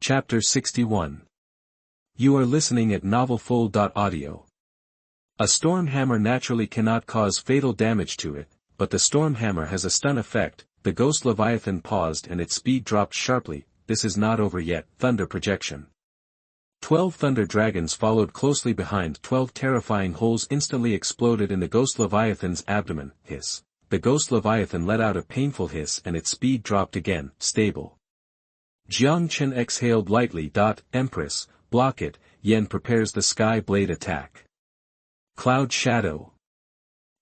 Chapter 61. You are listening at novelfull.audio. A storm hammer naturally cannot cause fatal damage to it, but the storm hammer has a stun effect. The ghost Leviathan paused and its speed dropped sharply. This is not over yet. Thunder projection. 12 thunder dragons followed closely behind. 12 terrifying holes instantly exploded in the ghost Leviathan's abdomen. Hiss. The ghost Leviathan let out a painful hiss and its speed dropped again. Stable. Jiang Chen exhaled lightly. Empress, block it. Yen prepares the sky blade attack. Cloud Shadow.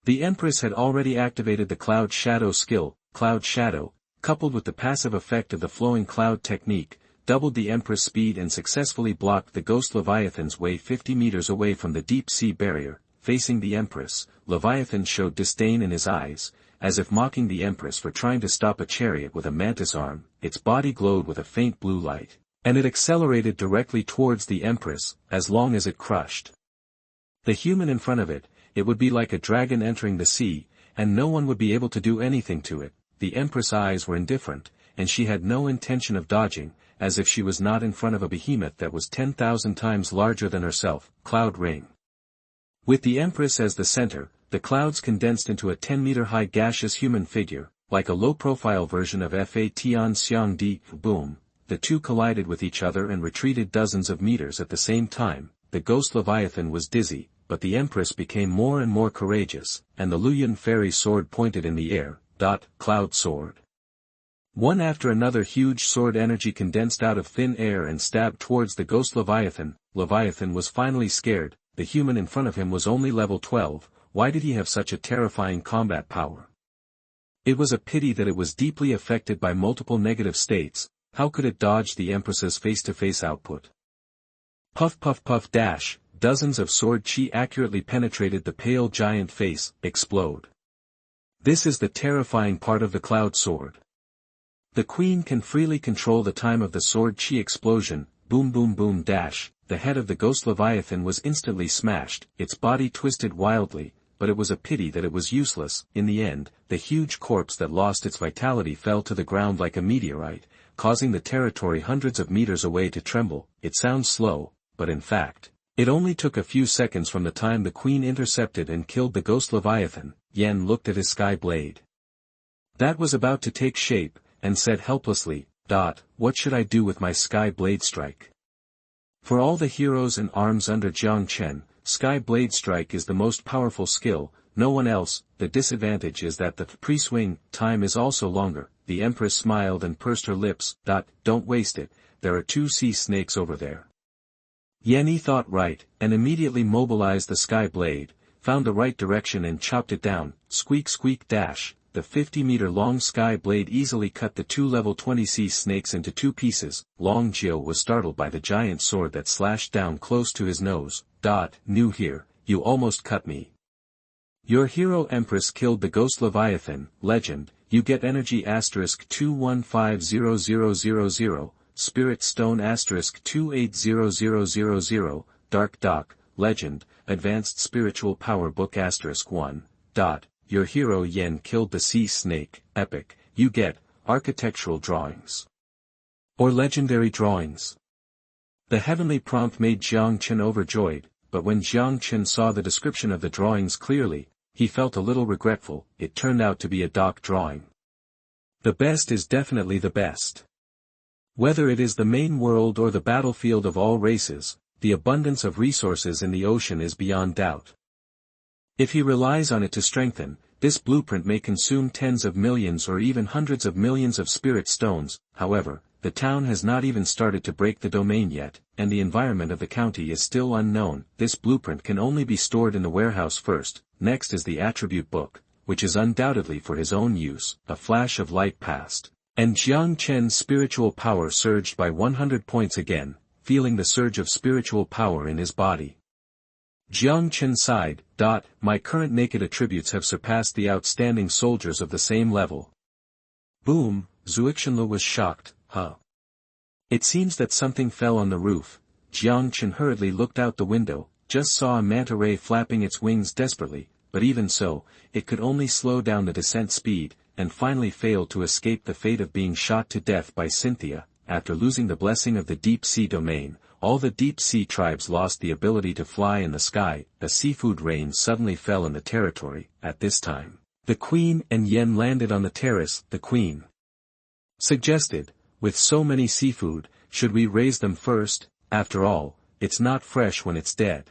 The Empress had already activated the Cloud Shadow skill. Cloud Shadow, coupled with the passive effect of the flowing cloud technique, doubled the Empress speed and successfully blocked the ghost Leviathan's way 50 meters away from the deep sea barrier. Facing the Empress, Leviathan showed disdain in his eyes, as if mocking the Empress for trying to stop a chariot with a mantis arm. Its body glowed with a faint blue light, and it accelerated directly towards the Empress. As long as it crushed the human in front of it, it would be like a dragon entering the sea, and no one would be able to do anything to it. The Empress' eyes were indifferent, and she had no intention of dodging, as if she was not in front of a behemoth that was 10,000 times larger than herself. Cloud Ring. With the Empress as the center, the clouds condensed into a 10-meter-high gaseous human figure, like a low-profile version of Fa Tian Xiang Di. Boom. The two collided with each other and retreated dozens of meters at the same time. The ghost Leviathan was dizzy, but the Empress became more and more courageous, and the Luyan fairy sword pointed in the air. Cloud Sword. One after another huge sword energy condensed out of thin air and stabbed towards the ghost Leviathan. Leviathan was finally scared. The human in front of him was only level 12, why did he have such a terrifying combat power? It was a pity that it was deeply affected by multiple negative states. How could it dodge the Empress's face-to-face output? Puff puff puff dash, dozens of sword chi accurately penetrated the pale giant face. Explode. This is the terrifying part of the Cloud Sword. The Queen can freely control the time of the sword chi explosion. Boom boom boom dash. The head of the ghost Leviathan was instantly smashed, its body twisted wildly, but it was a pity that it was useless. In the end, the huge corpse that lost its vitality fell to the ground like a meteorite, causing the territory hundreds of meters away to tremble. It sounds slow, but in fact, it only took a few seconds from the time the Queen intercepted and killed the ghost Leviathan. Yen looked at his sky blade that was about to take shape, and said helplessly, What should I do with my sky blade strike? For all the heroes and arms under Jiang Chen, Sky Blade Strike is the most powerful skill, no one else. The disadvantage is that the pre-swing time is also longer. The Empress smiled and pursed her lips. Don't waste it, there are 2 sea snakes over there. Yen thought right, and immediately mobilized the Sky Blade, found the right direction and chopped it down. Squeak squeak dash. The 50-meter-long Sky Blade easily cut the 2 level 20 sea snakes into 2 pieces. Long Jiao was startled by the giant sword that slashed down close to his nose. New here, you almost cut me. Your hero Empress killed the ghost Leviathan. Legend, you get energy *21500000, Spirit Stone *280000, Dark Dock. Legend, Advanced Spiritual Power Book *1. Your hero Yen killed the sea snake. Epic, you get architectural drawings or legendary drawings. The heavenly prompt made Jiang Chen overjoyed, but when Jiang Chen saw the description of the drawings clearly, he felt a little regretful. It turned out to be a dock drawing. The best is definitely the best. Whether it is the main world or the battlefield of all races, the abundance of resources in the ocean is beyond doubt. If he relies on it to strengthen, this blueprint may consume tens of millions or even hundreds of millions of spirit stones. However, the town has not even started to break the domain yet, and the environment of the county is still unknown. This blueprint can only be stored in the warehouse first. Next is the attribute book, which is undoubtedly for his own use. A flash of light passed, and Jiang Chen's spiritual power surged by 100 points again, feeling the surge of spiritual power in his body. Jiang Chen sighed. My current naked attributes have surpassed the outstanding soldiers of the same level. Boom, Xuanyuan was shocked. It seems that something fell on the roof. Jiang Chen hurriedly looked out the window, just saw a manta ray flapping its wings desperately, but even so, it could only slow down the descent speed, and finally failed to escape the fate of being shot to death by Cynthia. after losing the blessing of the deep sea domain, all the deep sea tribes lost the ability to fly in the sky. A seafood rain suddenly fell in the territory. At this time, the queen and Yen landed on the terrace. The queen suggested, with so many seafood, should we raise them first? After all, it's not fresh when it's dead.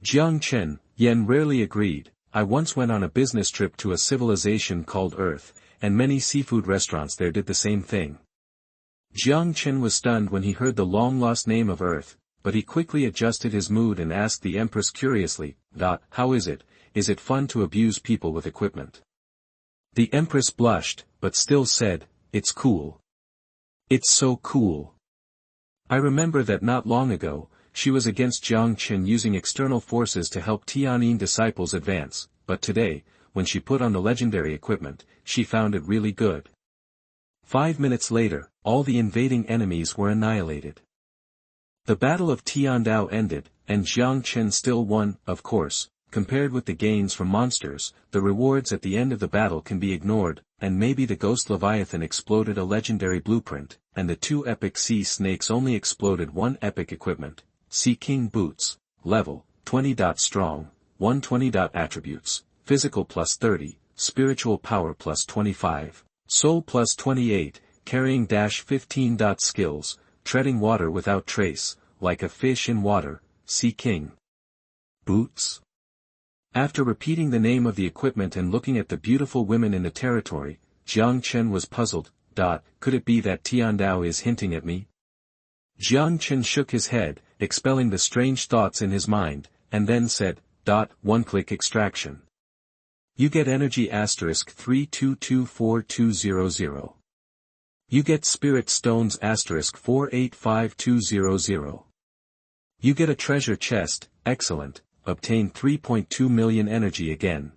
Jiang Chen, Yen rarely agreed. I once went on a business trip to a civilization called Earth, and many seafood restaurants there did the same thing. Jiang Chen was stunned when he heard the long-lost name of Earth, but he quickly adjusted his mood and asked the Empress curiously, "How is it? Is it fun to abuse people with equipment?" The Empress blushed, but still said, "It's cool. It's so cool." I remember that not long ago, she was against Jiang Chen using external forces to help Tianyin disciples advance, but today, when she put on the legendary equipment, she found it really good. 5 minutes later, all the invading enemies were annihilated. The Battle of Tiandao ended, and Jiang Chen still won. Of course, compared with the gains from monsters, the rewards at the end of the battle can be ignored, and maybe the Ghost Leviathan exploded a legendary blueprint, and the 2 epic sea snakes only exploded 1 epic equipment. Sea King Boots, level, 20. Strong, 120. Attributes, physical plus 30, spiritual power plus 25. Soul plus 28, carrying -15. Skills, treading water without trace, like a fish in water. Sea King Boots. After repeating the name of the equipment and looking at the beautiful women in the territory, Jiang Chen was puzzled. Could it be that Tiandao is hinting at me? Jiang Chen shook his head, expelling the strange thoughts in his mind, and then said, "One-click extraction. You get energy *32242200. You get spirit stones *485200. You get a treasure chest, excellent, obtain 3.2 million energy again."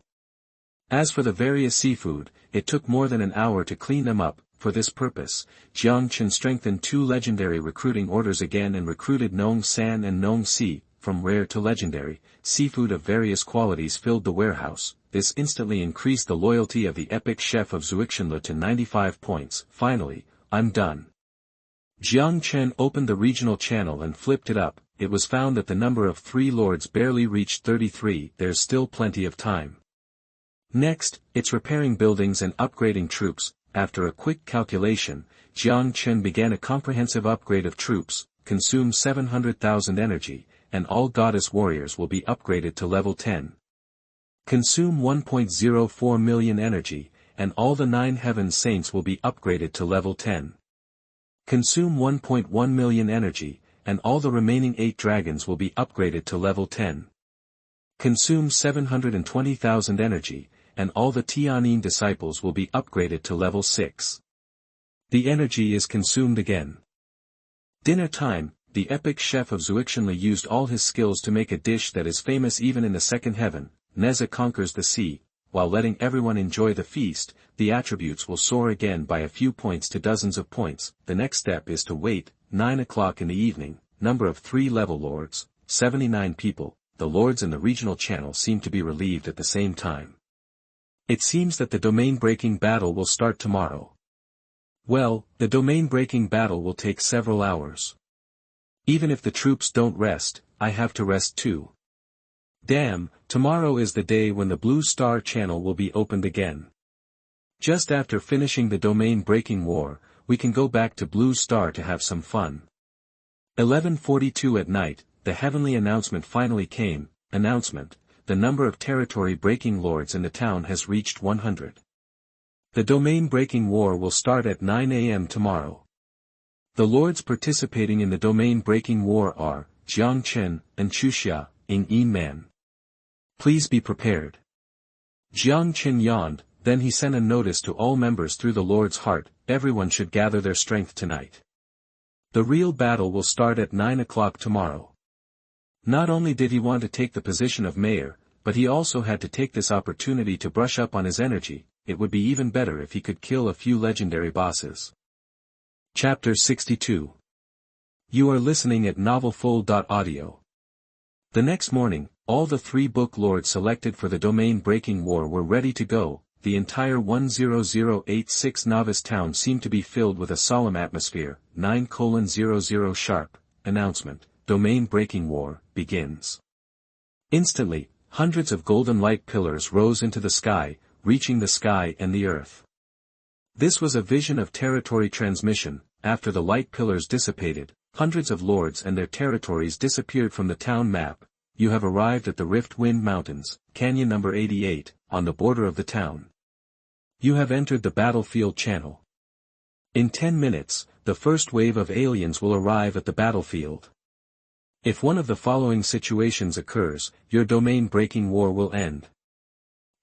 As for the various seafood, it took more than an hour to clean them up. For this purpose, Jiang Chen strengthened 2 legendary recruiting orders again and recruited Nong San and Nong Si. From rare to legendary, seafood of various qualities filled the warehouse. This instantly increased the loyalty of the epic chef of Xuanyuan to 95 points. Finally, I'm done. Jiang Chen opened the regional channel and flipped it up. It was found that the number of 3 lords barely reached 33. There's still plenty of time. Next, it's repairing buildings and upgrading troops. After a quick calculation, Jiang Chen began a comprehensive upgrade of troops, consume 700,000 energy, and all goddess warriors will be upgraded to level 10. Consume 1.04 million energy, and all the 9 heaven saints will be upgraded to level 10. Consume 1.1 million energy, and all the remaining 8 dragons will be upgraded to level 10. Consume 720,000 energy, and all the Tianyin disciples will be upgraded to level 6. The energy is consumed again. Dinner time. The epic chef of Xuanyuan used all his skills to make a dish that is famous even in the second heaven. Neza conquers the sea. While letting everyone enjoy the feast, the attributes will soar again by a few points to dozens of points. The next step is to wait. 9 o'clock in the evening, number of 3 level lords, 79 people. The lords in the regional channel seem to be relieved at the same time. It seems that the domain-breaking battle will start tomorrow. Well, the domain-breaking battle will take several hours. Even if the troops don't rest, I have to rest too. Damn, tomorrow is the day when the Blue Star channel will be opened again. Just after finishing the domain-breaking war, we can go back to Blue Star to have some fun. 11:42 at night, the heavenly announcement finally came. Announcement: the number of territory-breaking lords in the town has reached 100. The domain-breaking war will start at 9 a.m. tomorrow. The lords participating in the domain-breaking war are Jiang Chen and Chuxia, Yin Man. Please be prepared. Jiang Chen yawned, then he sent a notice to all members through the Lord's heart. Everyone should gather their strength tonight. The real battle will start at 9 o'clock tomorrow. Not only did he want to take the position of mayor, but he also had to take this opportunity to brush up on his energy. It would be even better if he could kill a few legendary bosses. Chapter 62. You are listening at novelfull.audio. The next morning, all the 3 book lords selected for the domain-breaking war were ready to go. the entire 10086 novice town seemed to be filled with a solemn atmosphere. 9:00 sharp, announcement, domain-breaking war, begins. Instantly, hundreds of golden light pillars rose into the sky, reaching the sky and the earth. This was a vision of territory transmission. After the light pillars dissipated, hundreds of lords and their territories disappeared from the town map. You have arrived at the Rift Wind Mountains, Canyon number 88, on the border of the town. You have entered the battlefield channel. In 10 minutes, the first wave of aliens will arrive at the battlefield. If one of the following situations occurs, your domain-breaking war will end.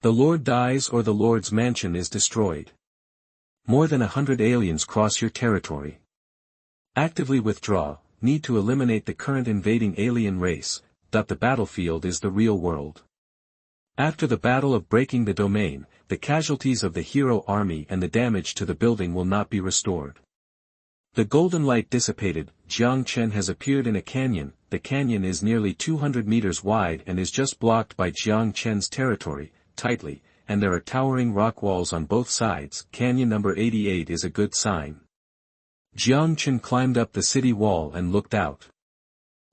The Lord dies or the Lord's mansion is destroyed. More than 100 aliens cross your territory. Actively withdraw, need to eliminate the current invading alien race. The battlefield is the real world. After the battle of breaking the domain, the casualties of the hero army and the damage to the building will not be restored. The golden light dissipated. Jiang Chen has appeared in a canyon. The canyon is nearly 200 meters wide and is just blocked by Jiang Chen's territory, tightly, and there are towering rock walls on both sides. Canyon number 88 is a good sign. Jiang Chen climbed up the city wall and looked out.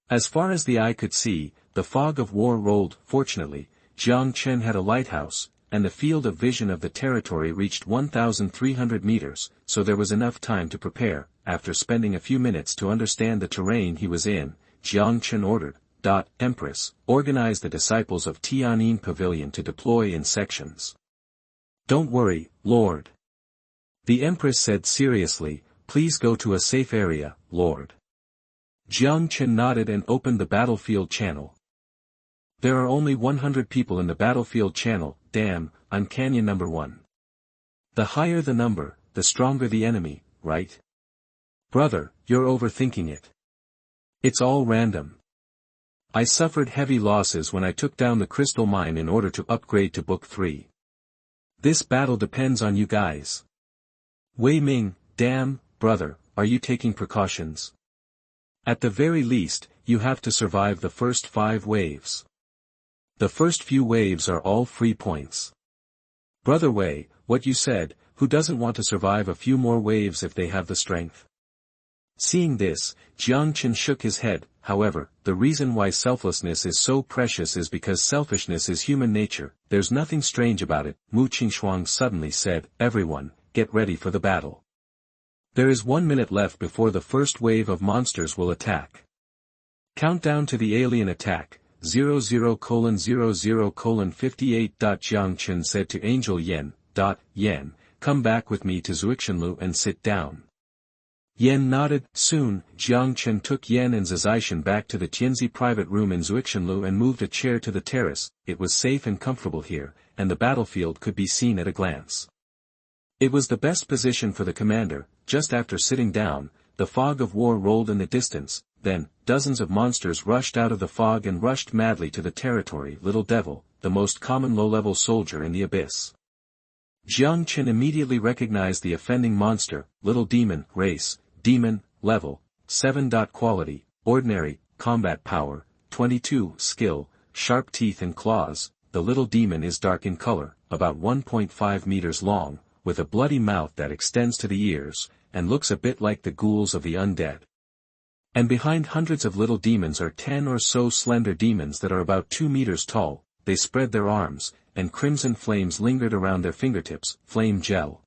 As far as the eye could see, the fog of war rolled. Fortunately, Jiang Chen had a lighthouse, and the field of vision of the territory reached 1,300 meters, so there was enough time to prepare. After spending a few minutes to understand the terrain he was in, Jiang Chen ordered, Empress, organize the disciples of Tianyin Pavilion to deploy in sections. Don't worry, Lord. The Empress said seriously, please go to a safe area, Lord. Jiang Chen nodded and opened the battlefield channel. There are only 100 people in the battlefield channel. Damn, I'm Canyon number 1. The higher the number, the stronger the enemy, right? Brother, you're overthinking it. It's all random. I suffered heavy losses when I took down the crystal mine in order to upgrade to Book 3. This battle depends on you guys. Wei Ming, damn, brother, are you taking precautions? At the very least, you have to survive the first 5 waves. The first few waves are all free points. Brother Wei, what you said, who doesn't want to survive a few more waves if they have the strength? Seeing this, Jiang Chen shook his head. However, the reason why selflessness is so precious is because selfishness is human nature. There's nothing strange about it. Mu Qingshuang suddenly said, everyone, get ready for the battle. There is 1 minute left before the first wave of monsters will attack. Countdown to the alien attack, 00:00:58. Jiang Chen said to Angel Yen, Yen, come back with me to Xuanyuan and sit down. Yen nodded. Soon, Jiang Chen took Yen and Zizishan back to the Tianzi private room in Xuanyuan and moved a chair to the terrace. It was safe and comfortable here, and the battlefield could be seen at a glance. It was the best position for the commander. Just after sitting down, the fog of war rolled in the distance. Then, dozens of monsters rushed out of the fog and rushed madly to the territory. Little Devil, the most common low-level soldier in the abyss. Jiang Chen immediately recognized the offending monster. Little Demon, race, Demon, level, 7. Quality, ordinary, combat power, 22. Skill, sharp teeth and claws. The little demon is dark in color, about 1.5 meters long, with a bloody mouth that extends to the ears, and looks a bit like the ghouls of the undead. And behind hundreds of little demons are 10 or so slender demons that are about 2 meters tall. They spread their arms, and crimson flames lingered around their fingertips. Flame gel.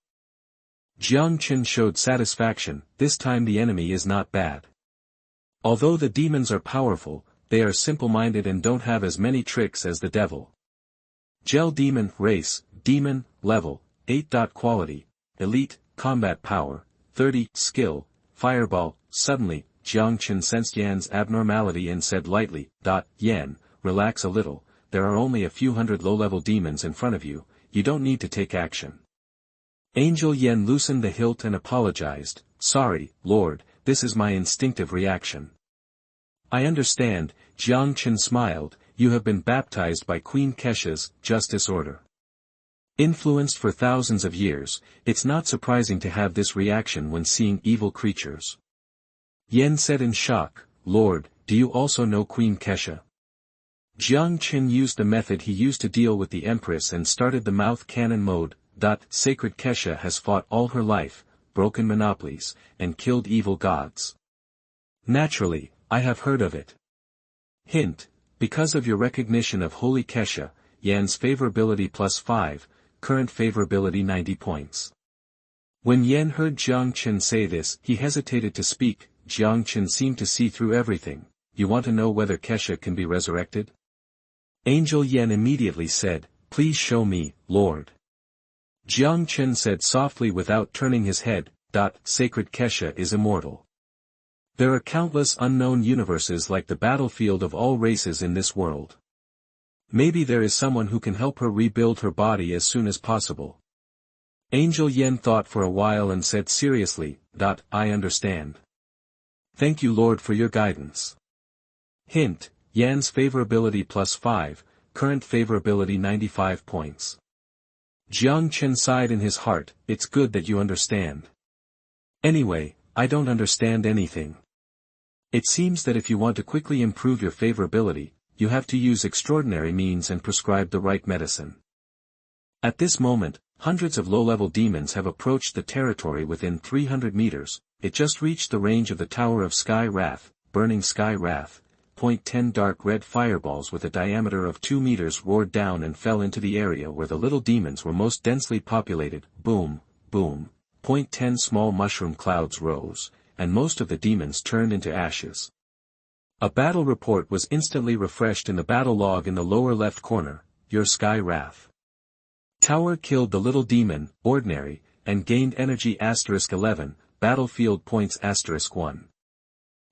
Jiang Chen showed satisfaction. This time the enemy is not bad. Although the demons are powerful, they are simple-minded and don't have as many tricks as the devil. Gel Demon, race, Demon, level, 8. Quality, elite, combat power, 30. Skill, fireball. Suddenly, Jiang Chen sensed Yan's abnormality and said lightly, Yan, relax a little, there are only a few hundred low-level demons in front of you, you don't need to take action. Angel Yen loosened the hilt and apologized, sorry, Lord, this is my instinctive reaction. I understand, Jiang Chen smiled, you have been baptized by Queen Kesha's justice order. Influenced for thousands of years, it's not surprising to have this reaction when seeing evil creatures. Yen said in shock, Lord, do you also know Queen Kesha? Jiang Chen used the method he used to deal with the Empress and started the mouth cannon mode. Sacred Kesha has fought all her life, broken monopolies, and killed evil gods. Naturally, I have heard of it. Hint, because of your recognition of Holy Kesha, Yan's favorability +5, current favorability 90 points. When Yan heard Jiang Chen say this, he hesitated to speak. Jiang Chen seemed to see through everything. You want to know whether Kesha can be resurrected? Angel Yan immediately said, please show me, Lord. Jiang Chen said softly without turning his head, Sacred Kesha is immortal. There are countless unknown universes like the battlefield of all races in this world. Maybe there is someone who can help her rebuild her body as soon as possible. Angel Yan thought for a while and said seriously, I understand. Thank you Lord for your guidance. Hint, Yan's favorability +5, current favorability 95 points. Jiang Chen sighed in his heart, it's good that you understand. Anyway, I don't understand anything. It seems that if you want to quickly improve your favorability, you have to use extraordinary means and prescribe the right medicine. At this moment, hundreds of low-level demons have approached the territory within 300 meters, it just reached the range of the Tower of Sky Wrath, Burning Sky Wrath. 10 dark red fireballs with a diameter of 2 meters roared down and fell into the area where the little demons were most densely populated, boom, boom. 10 small mushroom clouds rose, and most of the demons turned into ashes. A battle report was instantly refreshed in the battle log in the lower left corner, your Sky Wrath Tower killed the little demon, ordinary, and gained energy *11, battlefield points *1.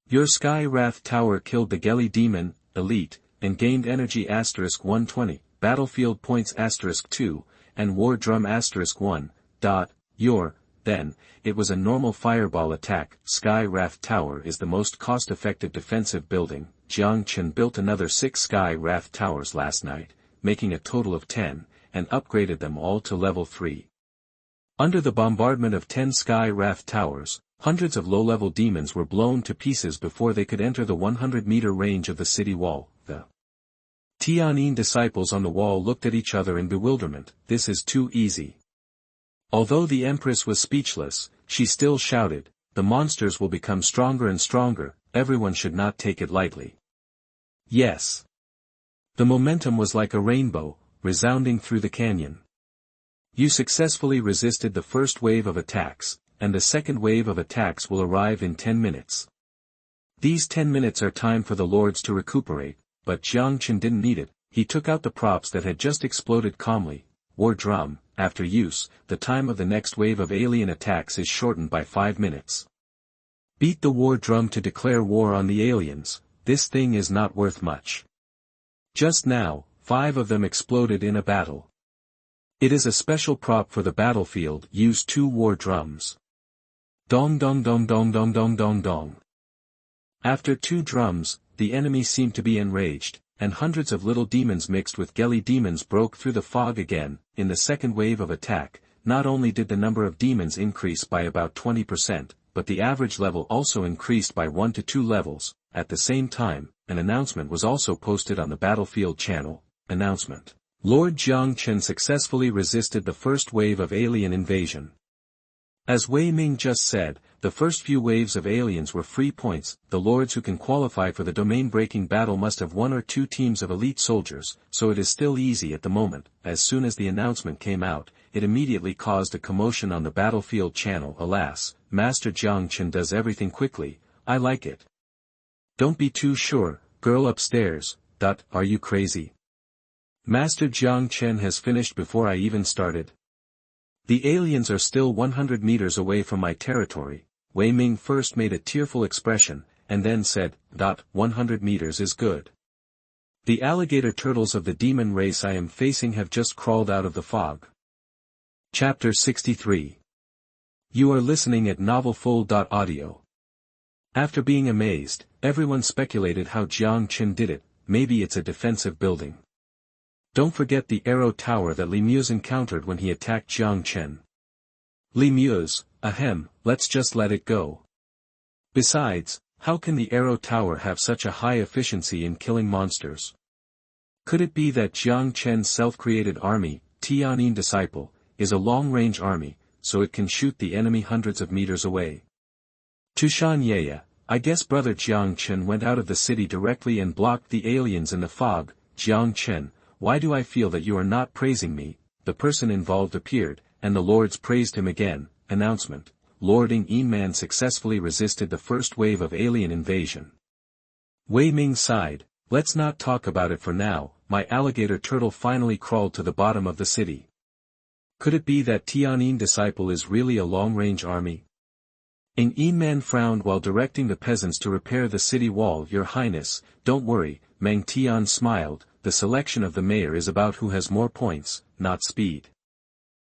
Your Sky Wrath Tower killed the Geli demon, elite, and gained energy *120, battlefield points *2, and war drum *1. Then, it was a normal fireball attack. Sky Wrath Tower is the most cost-effective defensive building. Jiang Chen built another 6 Sky Wrath Towers last night, making a total of 10, and upgraded them all to level 3. Under the bombardment of 10 Sky Wrath Towers, hundreds of low-level demons were blown to pieces before they could enter the 100-meter range of the city wall. The Tianyin disciples on the wall looked at each other in bewilderment. This is too easy. Although the Empress was speechless, she still shouted, the monsters will become stronger and stronger, everyone should not take it lightly. Yes. The momentum was like a rainbow, resounding through the canyon. You successfully resisted the first wave of attacks, and the second wave of attacks will arrive in 10 minutes. These 10 minutes are time for the lords to recuperate, but Jiang Chen didn't need it. He took out the props that had just exploded calmly. War drum, after use, the time of the next wave of alien attacks is shortened by 5 minutes. Beat the war drum to declare war on the aliens. This thing is not worth much. Just now, 5 of them exploded in a battle. It is a special prop for the battlefield. Use 2 war drums. Dong dong dong dong dong dong dong dong. After 2 drums, the enemy seemed to be enraged, and hundreds of little demons mixed with Geli demons broke through the fog again. In the second wave of attack, not only did the number of demons increase by about 20%, but the average level also increased by 1 to 2 levels. At the same time, an announcement was also posted on the battlefield channel. Announcement. Lord Jiang Chen successfully resisted the first wave of alien invasion. As Wei Ming just said, the first few waves of aliens were free points. The lords who can qualify for the domain-breaking battle must have 1 or 2 teams of elite soldiers, so it is still easy at the moment. As soon as the announcement came out, it immediately caused a commotion on the battlefield channel. Alas, Master Jiang Chen does everything quickly. I like it. Don't be too sure, girl upstairs. Are you crazy? Master Jiang Chen has finished before I even started. The aliens are still 100 meters away from my territory. Wei Ming first made a tearful expression, and then said, 100 meters is good. The alligator turtles of the demon race I am facing have just crawled out of the fog. Chapter 63. You are listening at novelfull.audio. After being amazed, everyone speculated how Jiang Chen did it. Maybe it's a defensive building. Don't forget the arrow tower that Li Muse encountered when he attacked Jiang Chen. Li Muse, ahem, let's just let it go. Besides, how can the arrow tower have such a high efficiency in killing monsters? Could it be that Jiang Chen's self-created army, Tianyin disciple, is a long-range army, so it can shoot the enemy hundreds of meters away. To Xuanyuan, I guess brother Jiang Chen went out of the city directly and blocked the aliens in the fog. Jiang Chen, why do I feel that you are not praising me? The person involved appeared, and the lords praised him again. Announcement. Lord Ng Man successfully resisted the first wave of alien invasion. Wei Ming sighed, let's not talk about it for now. My alligator turtle finally crawled to the bottom of the city. Could it be that Tianyin disciple is really a long-range army? Ng Man frowned while directing the peasants to repair the city wall. Your Highness, don't worry, Meng Tian smiled, the selection of the mayor is about who has more points, not speed.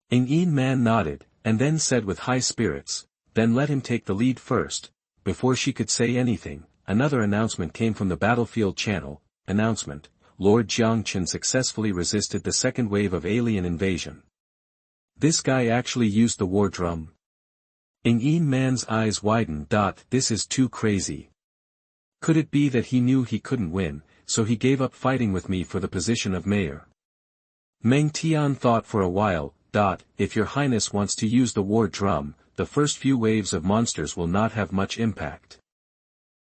Ng Man nodded, and then said with high spirits, then let him take the lead first. Before she could say anything, another announcement came from the battlefield channel. Announcement. Lord Jiang Chen successfully resisted the second wave of alien invasion. This guy actually used the war drum. Ng Man's eyes widened. This is too crazy. Could it be that he knew he couldn't win, so he gave up fighting with me for the position of mayor? Meng Tian thought for a while. If your highness wants to use the war drum, the first few waves of monsters will not have much impact.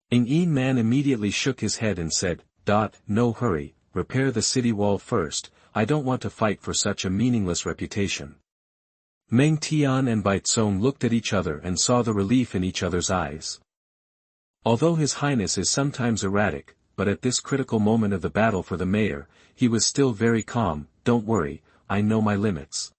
Ng Man immediately shook his head and said, no hurry, repair the city wall first, I don't want to fight for such a meaningless reputation. Meng Tian and Bai Zong looked at each other and saw the relief in each other's eyes. Although his highness is sometimes erratic, but at this critical moment of the battle for the mayor, he was still very calm. Don't worry, I know my limits.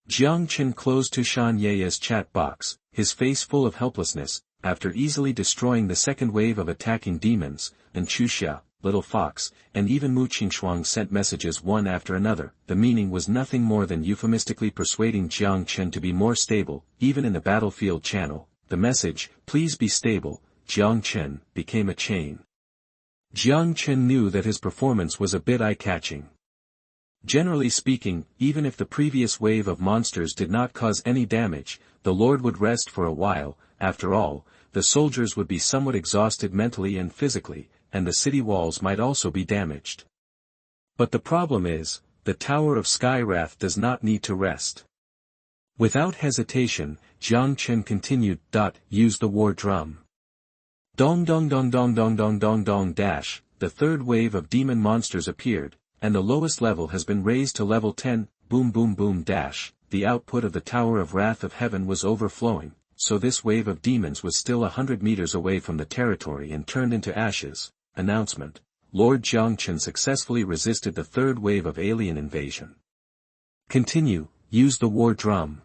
Jiang Chen closed to Xuanyuan's chat box, his face full of helplessness, after easily destroying the second wave of attacking demons, and Chuxia, Little Fox, and even Mu Qingshuang sent messages one after another. The meaning was nothing more than euphemistically persuading Jiang Chen to be more stable. Even in the battlefield channel, the message, please be stable, Jiang Chen, became a chain. Jiang Chen knew that his performance was a bit eye-catching. Generally speaking, even if the previous wave of monsters did not cause any damage, the Lord would rest for a while. After all, the soldiers would be somewhat exhausted mentally and physically, and the city walls might also be damaged. But the problem is, the Tower of Sky Wrath does not need to rest. Without hesitation, Jiang Chen continued. Use the war drum. Dong dong dong dong dong dong dong dong dash, the third wave of demon monsters appeared, and the lowest level has been raised to level 10, boom boom boom dash, the output of the Tower of Wrath of Heaven was overflowing, so this wave of demons was still 100 meters away from the territory and turned into ashes. Announcement. Lord Jiang Chen successfully resisted the third wave of alien invasion. Continue, use the war drum.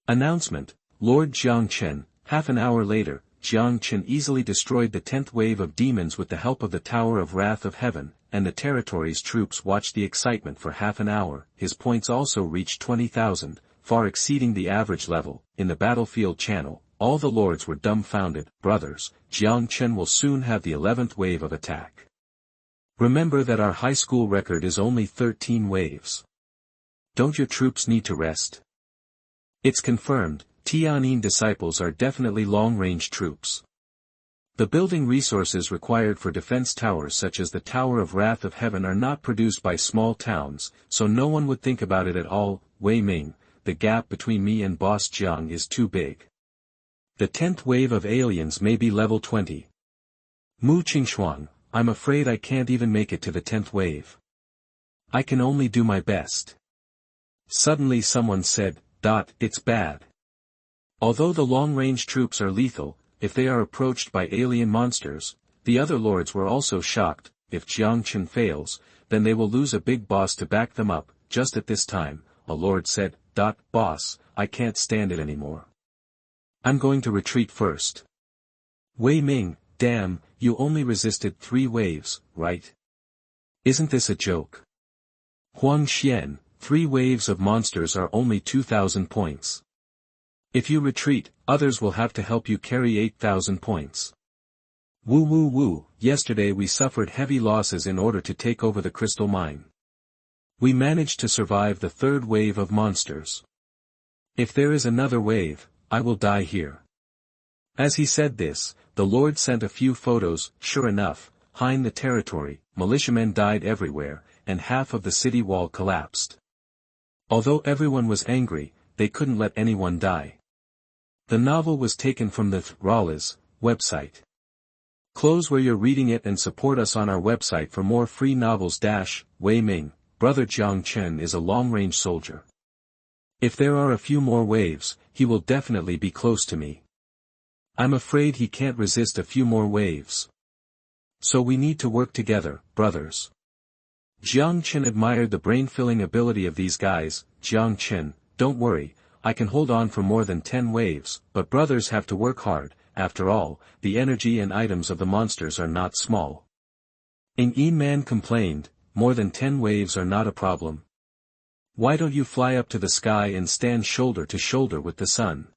Announcement. Lord Jiang Chen, half an hour later, Jiang Chen easily destroyed the 10th wave of demons with the help of the Tower of Wrath of Heaven, and the territory's troops watched the excitement for half an hour. His points also reached 20,000, far exceeding the average level. In the battlefield channel, all the lords were dumbfounded. Brothers, Jiang Chen will soon have the 11th wave of attack. Remember that our high school record is only 13 waves. Don't your troops need to rest? It's confirmed, Tianyin disciples are definitely long-range troops. The building resources required for defense towers such as the Tower of Wrath of Heaven are not produced by small towns, so no one would think about it at all. Wei Ming, the gap between me and Boss Jiang is too big. The 10th wave of aliens may be level 20. Mu Qingshuang, I'm afraid I can't even make it to the 10th wave. I can only do my best. Suddenly someone said, it's bad. Although the long-range troops are lethal, if they are approached by alien monsters, the other lords were also shocked. If Jiang Chen fails, then they will lose a big boss to back them up. Just at this time, a lord said, Boss, I can't stand it anymore. I'm going to retreat first. Wei Ming, damn, you only resisted 3 waves, right? Isn't this a joke? Huang Xian, 3 waves of monsters are only 2,000 points. If you retreat, others will have to help you carry 8,000 points. Woo woo woo, yesterday we suffered heavy losses in order to take over the crystal mine. We managed to survive the 3rd wave of monsters. If there is another wave, I will die here. As he said this, the Lord sent a few photos. Sure enough, high in the territory, militiamen died everywhere, and half of the city wall collapsed. Although everyone was angry, they couldn't let anyone die. The novel was taken from the Rawlers website. Close where you're reading it and support us on our website for more free novels. Wei Ming, brother Jiang Chen is a long-range soldier. If there are a few more waves, he will definitely be close to me. I'm afraid he can't resist a few more waves. So we need to work together, brothers. Jiang Chen admired the brain-filling ability of these guys. Jiang Chen, don't worry, I can hold on for more than 10 waves, but brothers have to work hard. After all, the energy and items of the monsters are not small. Ing Man complained, more than 10 waves are not a problem. Why don't you fly up to the sky and stand shoulder to shoulder with the sun?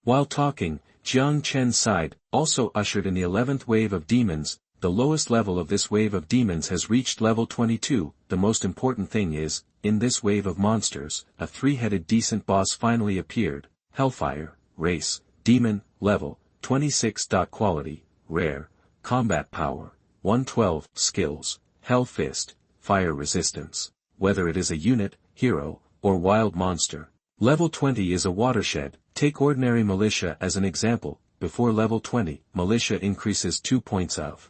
While talking, Jiang Chen sighed, also ushered in the 11th wave of demons. The lowest level of this wave of demons has reached level 22, the most important thing is, in this wave of monsters, a three-headed decent boss finally appeared, Hellfire, race, demon, level, 26. Quality, rare, combat power, 112, skills, Hell Fist, fire resistance, whether it is a unit, hero, or wild monster. Level 20 is a watershed, take ordinary militia as an example, before level 20, militia increases 2 points of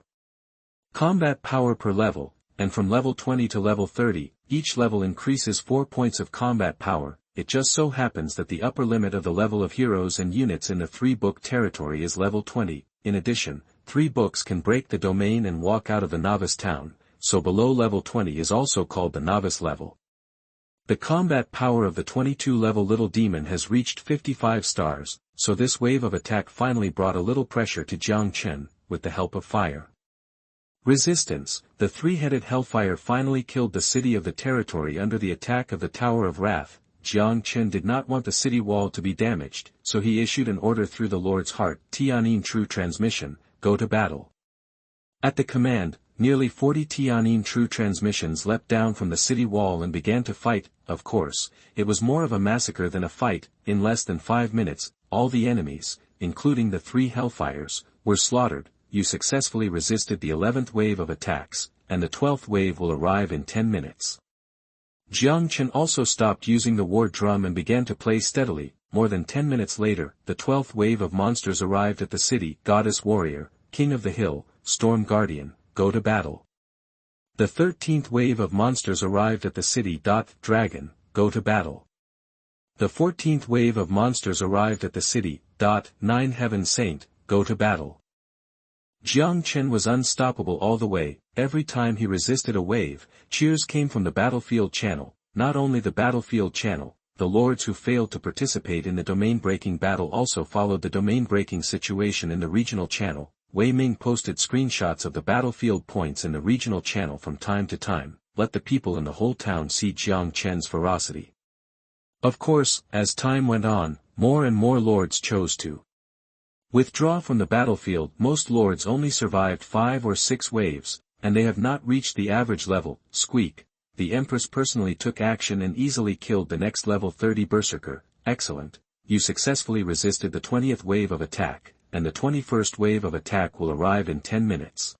combat power per level, and from level 20 to level 30, each level increases 4 points of combat power. It just so happens that the upper limit of the level of heroes and units in the 3-book territory is level 20, in addition, 3 books can break the domain and walk out of the novice town, so below level 20 is also called the novice level. The combat power of the 22-level little demon has reached 55 stars, so this wave of attack finally brought a little pressure to Jiang Chen, with the help of fire resistance. The three-headed hellfire finally killed the city of the territory under the attack of the Tower of Wrath. Jiang Chen did not want the city wall to be damaged, so he issued an order through the Lord's heart. Tianyin True Transmission, go to battle. At the command, nearly 40 Tianyin True Transmissions leapt down from the city wall and began to fight. Of course, it was more of a massacre than a fight. In less than 5 minutes, all the enemies, including the 3 hellfires, were slaughtered. You successfully resisted the 11th wave of attacks, and the 12th wave will arrive in 10 minutes. Jiang Chen also stopped using the war drum and began to play steadily. More than 10 minutes later, the 12th wave of monsters arrived at the city. Goddess Warrior, King of the Hill, Storm Guardian, go to battle. The 13th wave of monsters arrived at the city. Dragon, go to battle. The 14th wave of monsters arrived at the city. 9 Heaven Saint, go to battle. Jiang Chen was unstoppable all the way. Every time he resisted a wave, cheers came from the battlefield channel. Not only the battlefield channel, the lords who failed to participate in the domain-breaking battle also followed the domain-breaking situation in the regional channel. Wei Ming posted screenshots of the battlefield points in the regional channel from time to time. Let the people in the whole town see Jiang Chen's ferocity. Of course, as time went on, more and more lords chose to withdraw from the battlefield. Most lords only survived 5 or 6 waves, and they have not reached the average level. Squeak. The Empress personally took action and easily killed the next level 30 berserker. Excellent. You successfully resisted the 20th wave of attack, and the 21st wave of attack will arrive in 10 minutes.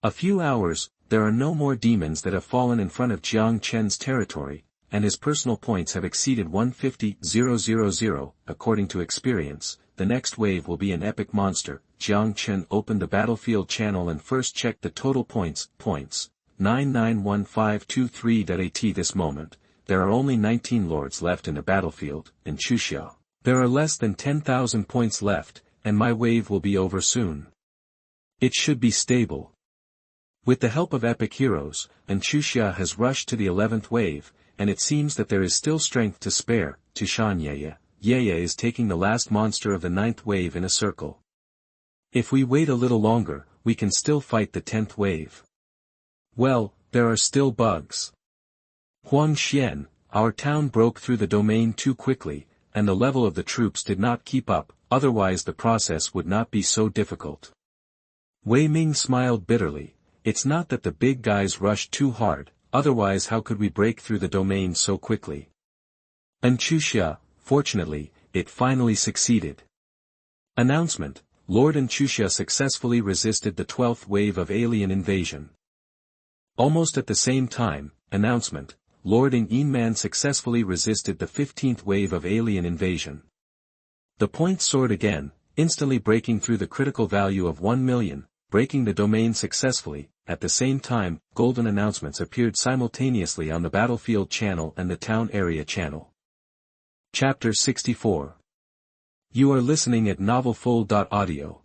A few hours, there are no more demons that have fallen in front of Jiang Chen's territory, and his personal points have exceeded 150,000. According to experience, the next wave will be an epic monster. Jiang Chen opened the battlefield channel and first checked the total points. 991523.at. This moment, there are only 19 lords left in the battlefield. In Chuxia, there are less than 10,000 points left, and my wave will be over soon. It should be stable. With the help of epic heroes, Chuxia has rushed to the 11th wave, and it seems that there is still strength to spare. Xuanyuan Sword is taking the last monster of the 9th wave in a circle. If we wait a little longer, we can still fight the 10th wave. Well, there are still bugs. Huangxian, our town broke through the domain too quickly, and the level of the troops did not keep up, otherwise the process would not be so difficult. Wei Ming smiled bitterly. It's not that the big guys rushed too hard, otherwise how could we break through the domain so quickly? And Chuxia, fortunately, it finally succeeded. Announcement: Lord Chuxia successfully resisted the 12th wave of alien invasion. Almost at the same time, announcement: Lord Yin successfully resisted the 15th wave of alien invasion. The point soared again, instantly breaking through the critical value of 1 million, breaking the domain successfully. At the same time, golden announcements appeared simultaneously on the battlefield channel and the town area channel. Chapter 64. You are listening at novelfull.audio.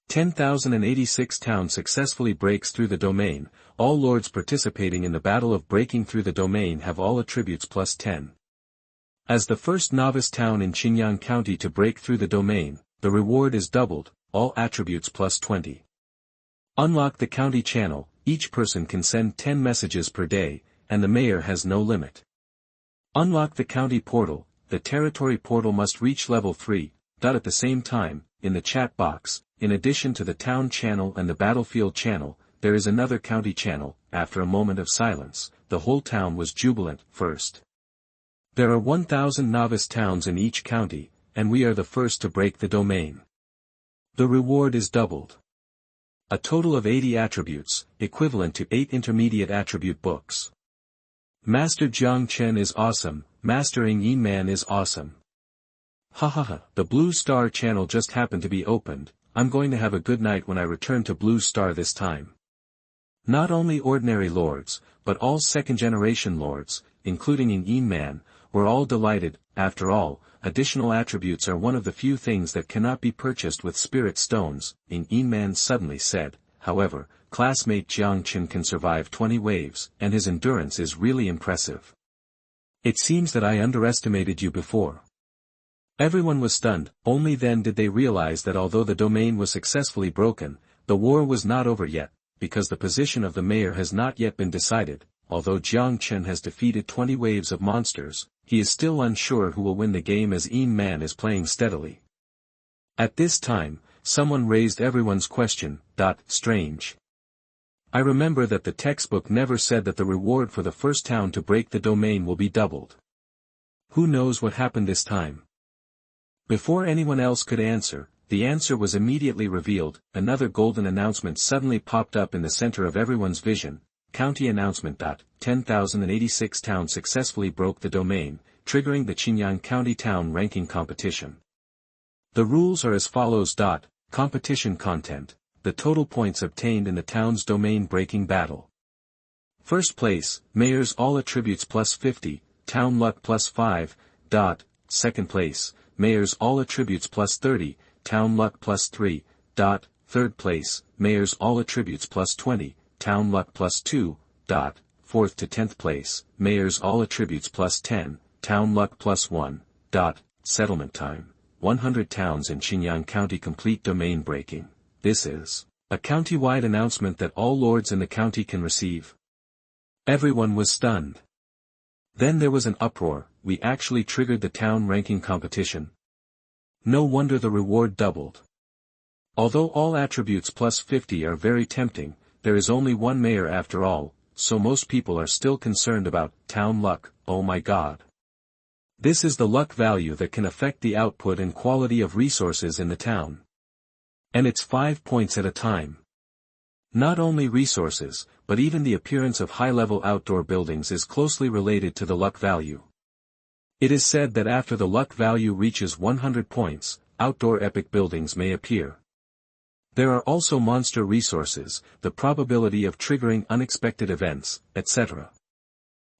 10,086 town successfully breaks through the domain. All lords participating in the battle of breaking through the domain have all attributes plus 10. As the first novice town in Xinjiang County to break through the domain, the reward is doubled, all attributes plus 20. Unlock the county channel. Each person can send 10 messages per day, and the mayor has no limit. Unlock the county portal. The territory portal must reach level 3. At the same time, in the chat box, in addition to the town channel and the battlefield channel, there is another county channel. After a moment of silence, the whole town was jubilant. First, there are 1,000 novice towns in each county, and we are the first to break the domain. The reward is doubled. A total of 80 attributes, equivalent to 8 intermediate attribute books. Master Jiang Chen is awesome, Mastering Yin is awesome. Hahaha, the Blue Star channel just happened to be opened. I'm going to have a good night when I return to Blue Star this time. Not only ordinary lords, but all second-generation lords, including Yin, were all delighted. After all, additional attributes are one of the few things that cannot be purchased with spirit stones. Yin suddenly said. However, classmate Jiang Chen can survive 20 waves, and his endurance is really impressive. It seems that I underestimated you before. Everyone was stunned. Only then did they realize that although the domain was successfully broken, the war was not over yet, because the position of the mayor has not yet been decided. Although Jiang Chen has defeated 20 waves of monsters, he is still unsure who will win the game as Yin is playing steadily. At this time, someone raised everyone's question. Strange. I remember that the textbook never said that the reward for the first town to break the domain will be doubled. Who knows what happened this time? Before anyone else could answer, the answer was immediately revealed. Another golden announcement suddenly popped up in the center of everyone's vision. County announcement. 10,086 towns successfully broke the domain, triggering the Xinjiang County Town Ranking Competition. The rules are as follows. Competition content. The total points obtained in the town's domain-breaking battle. First place, Mayor's all attributes plus 50, Town Luck plus 5. Second place, Mayor's all attributes plus 30, Town Luck plus 3. Third place, Mayor's all attributes plus 20, Town Luck plus 2. Fourth to 10th place, Mayor's all attributes plus 10, Town Luck plus 1. Settlement time. 100 towns in Xinjiang County complete domain breaking. This is a county-wide announcement that all lords in the county can receive. Everyone was stunned. Then there was an uproar. We actually triggered the town ranking competition. No wonder the reward doubled. Although all attributes plus 50 are very tempting, there is only one mayor after all, so most people are still concerned about town luck. Oh my god. This is the luck value that can affect the output and quality of resources in the town. And it's 5 points at a time. Not only resources, but even the appearance of high-level outdoor buildings is closely related to the luck value. It is said that after the luck value reaches 100 points, outdoor epic buildings may appear. There are also monster resources, the probability of triggering unexpected events, etc.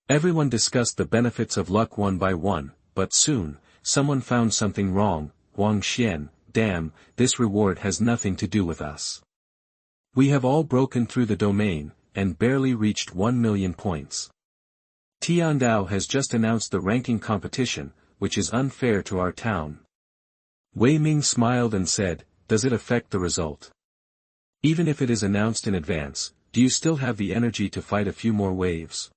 Everyone discussed the benefits of luck one by one, but soon, someone found something wrong. Wang Xian, damn, this reward has nothing to do with us. We have all broken through the domain, and barely reached 1 million points. Tiandao has just announced the ranking competition, which is unfair to our town. Wei Ming smiled and said, does it affect the result? Even if it is announced in advance, do you still have the energy to fight a few more waves?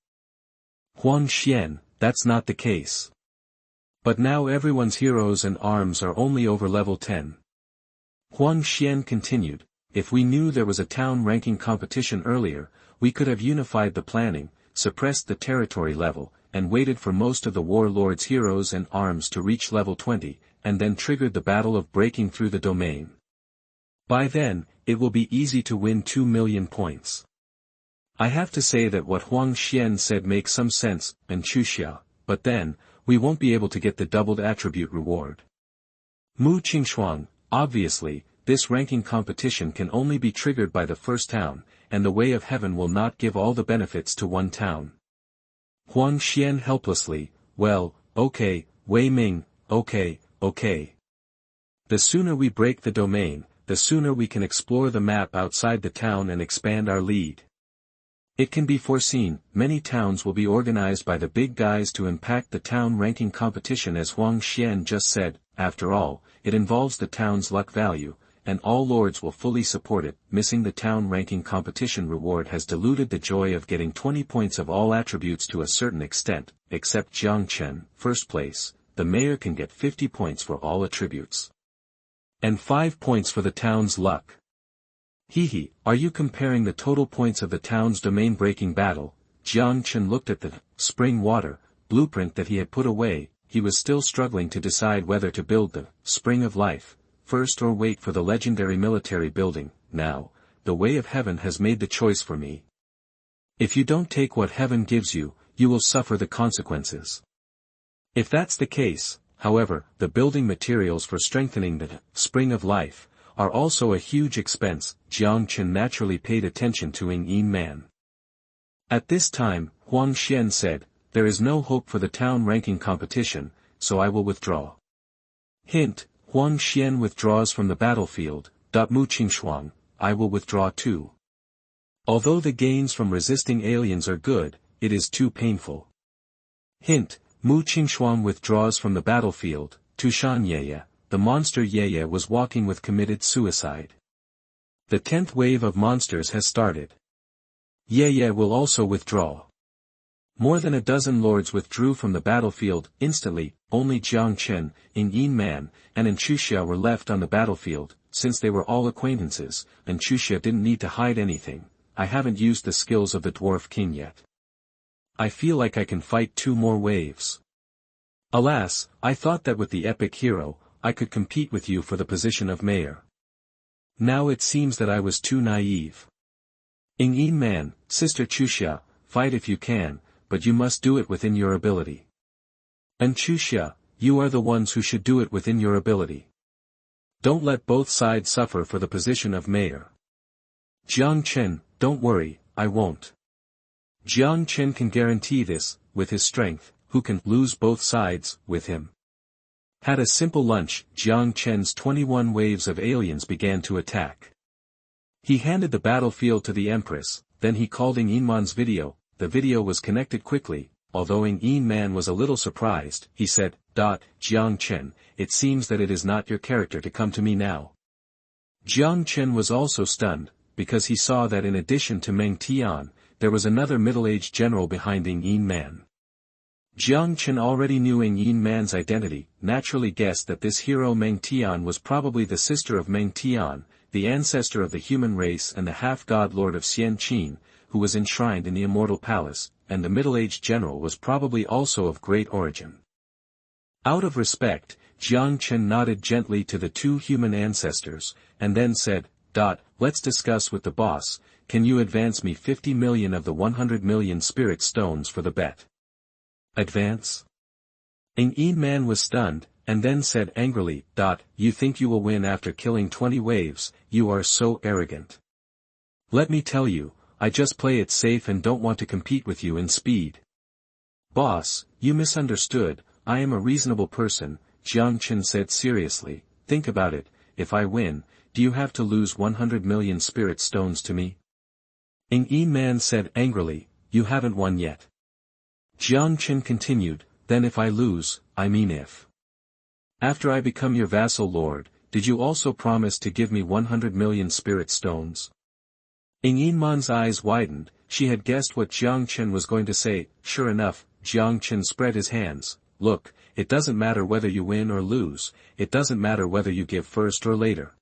Huang Xian, that's not the case. But now everyone's heroes and arms are only over level 10. Huang Xian continued, if we knew there was a town ranking competition earlier, we could have unified the planning, suppressed the territory level, and waited for most of the warlords' heroes and arms to reach level 20, and then triggered the battle of breaking through the domain. By then, it will be easy to win 2 million points. I have to say that what Huang Xian said makes some sense, and Chuxia, but then, we won't be able to get the doubled attribute reward. Mu Qingshuang, obviously, this ranking competition can only be triggered by the first town, and the Way of Heaven will not give all the benefits to one town. Huang Xian helplessly, well, okay, Wei Ming, okay. The sooner we break the domain, the sooner we can explore the map outside the town and expand our lead. It can be foreseen, many towns will be organized by the big guys to impact the town ranking competition as Huang Xian just said. After all, it involves the town's luck value, and all lords will fully support it. Missing the town ranking competition reward has diluted the joy of getting 20 points of all attributes to a certain extent, except Jiang Chen, first place, the mayor can get 50 points for all attributes. And 5 points for the town's luck. Hehe, are you comparing the total points of the town's domain-breaking battle? Jiang Chen looked at the spring water blueprint that he had put away. He was still struggling to decide whether to build the Spring of Life first or wait for the legendary military building. Now, the Way of Heaven has made the choice for me. If you don't take what heaven gives you, you will suffer the consequences. If that's the case, however, the building materials for strengthening the Spring of Life are also a huge expense. Jiang Chen naturally paid attention to Yin Man. At this time, Huang Xian said, there is no hope for the town ranking competition, so I will withdraw. Hint, Huang Xian withdraws from the battlefield. Mu Qingshuang, I will withdraw too. Although the gains from resisting aliens are good, it is too painful. Hint, Mu Qingshuang withdraws from the battlefield. Tushan Yeye, the monster Yeye was walking with committed suicide. The 10th wave of monsters has started. Yeye will also withdraw. More than a dozen lords withdrew from the battlefield. Instantly, only Jiang Chen, Yin Man, and Chuxia were left on the battlefield. Since they were all acquaintances, and Chuxia didn't need to hide anything, I haven't used the skills of the Dwarf King yet. I feel like I can fight 2 more waves. Alas, I thought that with the epic hero, I could compete with you for the position of mayor. Now it seems that I was too naive. Yin Man, Sister Chuxia, fight if you can, but you must do it within your ability. And Chuxia, you are the ones who should do it within your ability. Don't let both sides suffer for the position of mayor. Jiang Chen, don't worry, I won't. Jiang Chen can guarantee this, with his strength. Who can lose both sides with him? Had a simple lunch. Jiang Chen's 21 waves of aliens began to attack. He handed the battlefield to the Empress, then he called Yin Man's video. The video was connected quickly. Although Yin Man was a little surprised, he said, Jiang Chen, it seems that it is not your character to come to me now. Jiang Chen was also stunned, because he saw that in addition to Meng Tian, there was another middle-aged general behind Yin Man. Jiang Chen already knew Yin Man's identity, naturally guessed that this hero Meng Tian was probably the sister of Meng Tian, the ancestor of the human race and the half-god lord of Xian Qin, who was enshrined in the Immortal Palace, and the middle-aged general was probably also of great origin. Out of respect, Jiang Chen nodded gently to the 2 human ancestors, and then said, let's discuss with the boss. Can you advance me 50 million of the 100 million spirit stones for the bet? Advance? Yin Man was stunned, and then said angrily, You think you will win after killing 20 waves? You are so arrogant. Let me tell you, I just play it safe and don't want to compete with you in speed. Boss, you misunderstood, I am a reasonable person, Jiang Chen said seriously. Think about it, if I win, do you have to lose 100 million spirit stones to me? Yin Man said angrily, you haven't won yet. Jiang Chen continued, then if I lose, I mean if. After I become your vassal lord, did you also promise to give me 100 million spirit stones? Yin Man's eyes widened. She had guessed what Jiang Chen was going to say. Sure enough, Jiang Chen spread his hands. Look, it doesn't matter whether you win or lose, it doesn't matter whether you give first or later.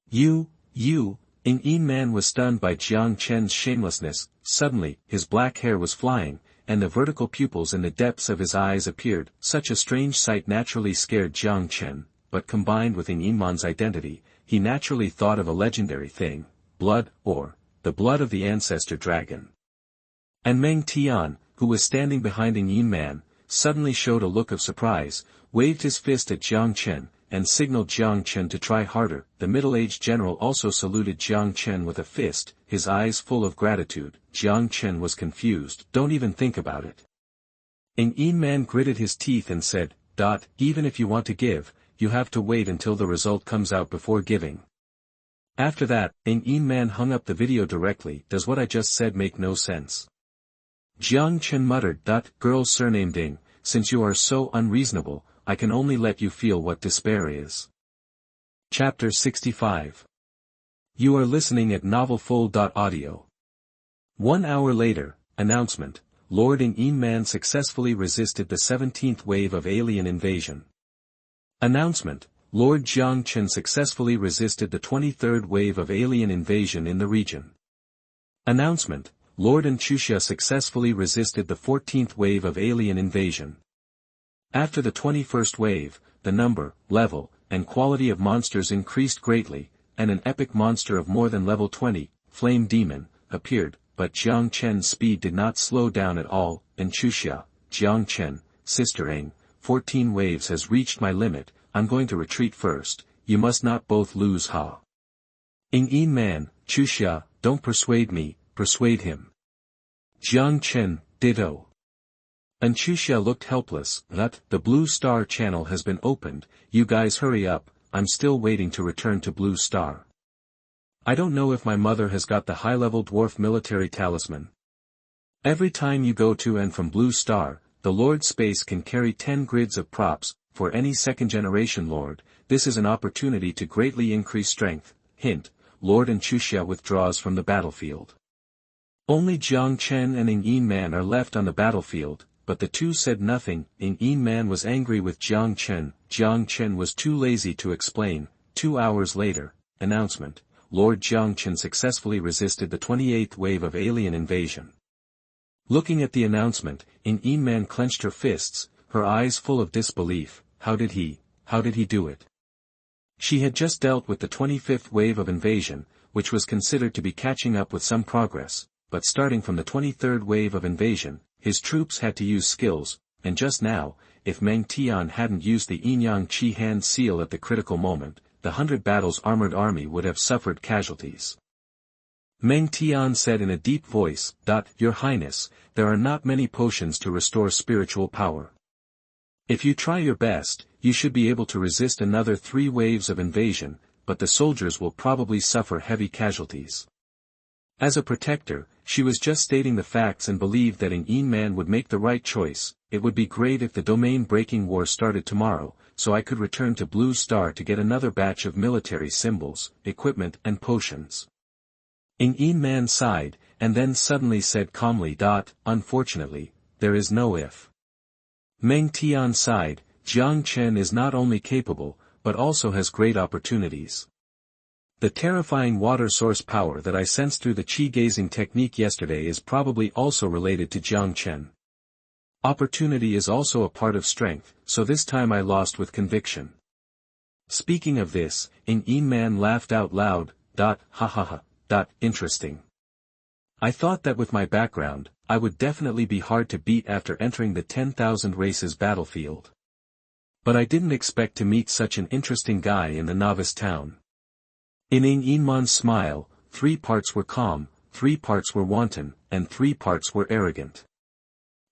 You, Yin Man was stunned by Jiang Chen's shamelessness. Suddenly, his black hair was flying, and the vertical pupils in the depths of his eyes appeared. Such a strange sight naturally scared Jiang Chen, but combined with Yin Man's identity, he naturally thought of a legendary thing, blood, or the blood of the ancestor dragon. And Meng Tian, who was standing behind Yin Man, suddenly showed a look of surprise, waved his fist at Jiang Chen, and signaled Jiang Chen to try harder. The middle-aged general also saluted Jiang Chen with a fist, his eyes full of gratitude. Jiang Chen was confused. Don't even think about it. Yin Man gritted his teeth and said, Even if you want to give, you have to wait until the result comes out before giving. After that, Yin Man hung up the video directly. Does what I just said make no sense? Jiang Chen muttered, Girl's surname Ding, since you are so unreasonable, I can only let you feel what despair is. Chapter 65. You are listening at novelfull.audio. 1 hour later, announcement, Lord Yin Man successfully resisted the 17th wave of alien invasion. Announcement, Lord Jiang Chen successfully resisted the 23rd wave of alien invasion in the region. Announcement, Lord Chuxia successfully resisted the 14th wave of alien invasion. After the 21st wave, the number, level, and quality of monsters increased greatly, and an epic monster of more than level 20, Flame Demon, appeared, but Jiang Chen's speed did not slow down at all. And Chuxia, Jiang Chen, Sister Eng, 14 waves has reached my limit, I'm going to retreat first, you must not both lose ha. Yin Man, Chuxia, don't persuade me, persuade him. Jiang Chen, ditto. And Chuxia looked helpless. The Blue Star channel has been opened, you guys hurry up, I'm still waiting to return to Blue Star. I don't know if my mother has got the high-level dwarf military talisman. Every time you go to and from Blue Star, the Lord Space can carry 10 grids of props. For any second-generation Lord, this is an opportunity to greatly increase strength. Hint, Lord Chuxia withdraws from the battlefield. Only Jiang Chen and Yin Man are left on the battlefield, but the two said nothing. Yin Man was angry with Jiang Chen. Jiang Chen was too lazy to explain. 2 hours later, announcement, Lord Jiang Chen successfully resisted the 28th wave of alien invasion. Looking at the announcement, Yin Man clenched her fists, her eyes full of disbelief. How did he do it? She had just dealt with the 25th wave of invasion, which was considered to be catching up with some progress, but starting from the 23rd wave of invasion, his troops had to use skills, and just now, if Meng Tian hadn't used the Yin-Yang Qi hand seal at the critical moment, the 100 battles armored army would have suffered casualties. Meng Tian said in a deep voice, Your Highness, there are not many potions to restore spiritual power. If you try your best, you should be able to resist another 3 waves of invasion, but the soldiers will probably suffer heavy casualties. As a protector, she was just stating the facts and believed that Yin Man would make the right choice. It would be great if the domain-breaking war started tomorrow, so I could return to Blue Star to get another batch of military symbols, equipment and potions. Yin Man sighed, and then suddenly said calmly, Unfortunately, there is no if. Meng Tian sighed, Jiang Chen is not only capable, but also has great opportunities. The terrifying water source power that I sensed through the qi-gazing technique yesterday is probably also related to Jiang Chen. Opportunity is also a part of strength, so this time I lost with conviction. Speaking of this, Yin Man laughed out loud, ha ha ha, interesting. I thought that with my background, I would definitely be hard to beat after entering the 10,000 races battlefield. But I didn't expect to meet such an interesting guy in the novice town. In Yin Man's smile, 3 parts were calm, 3 parts were wanton, and 3 parts were arrogant.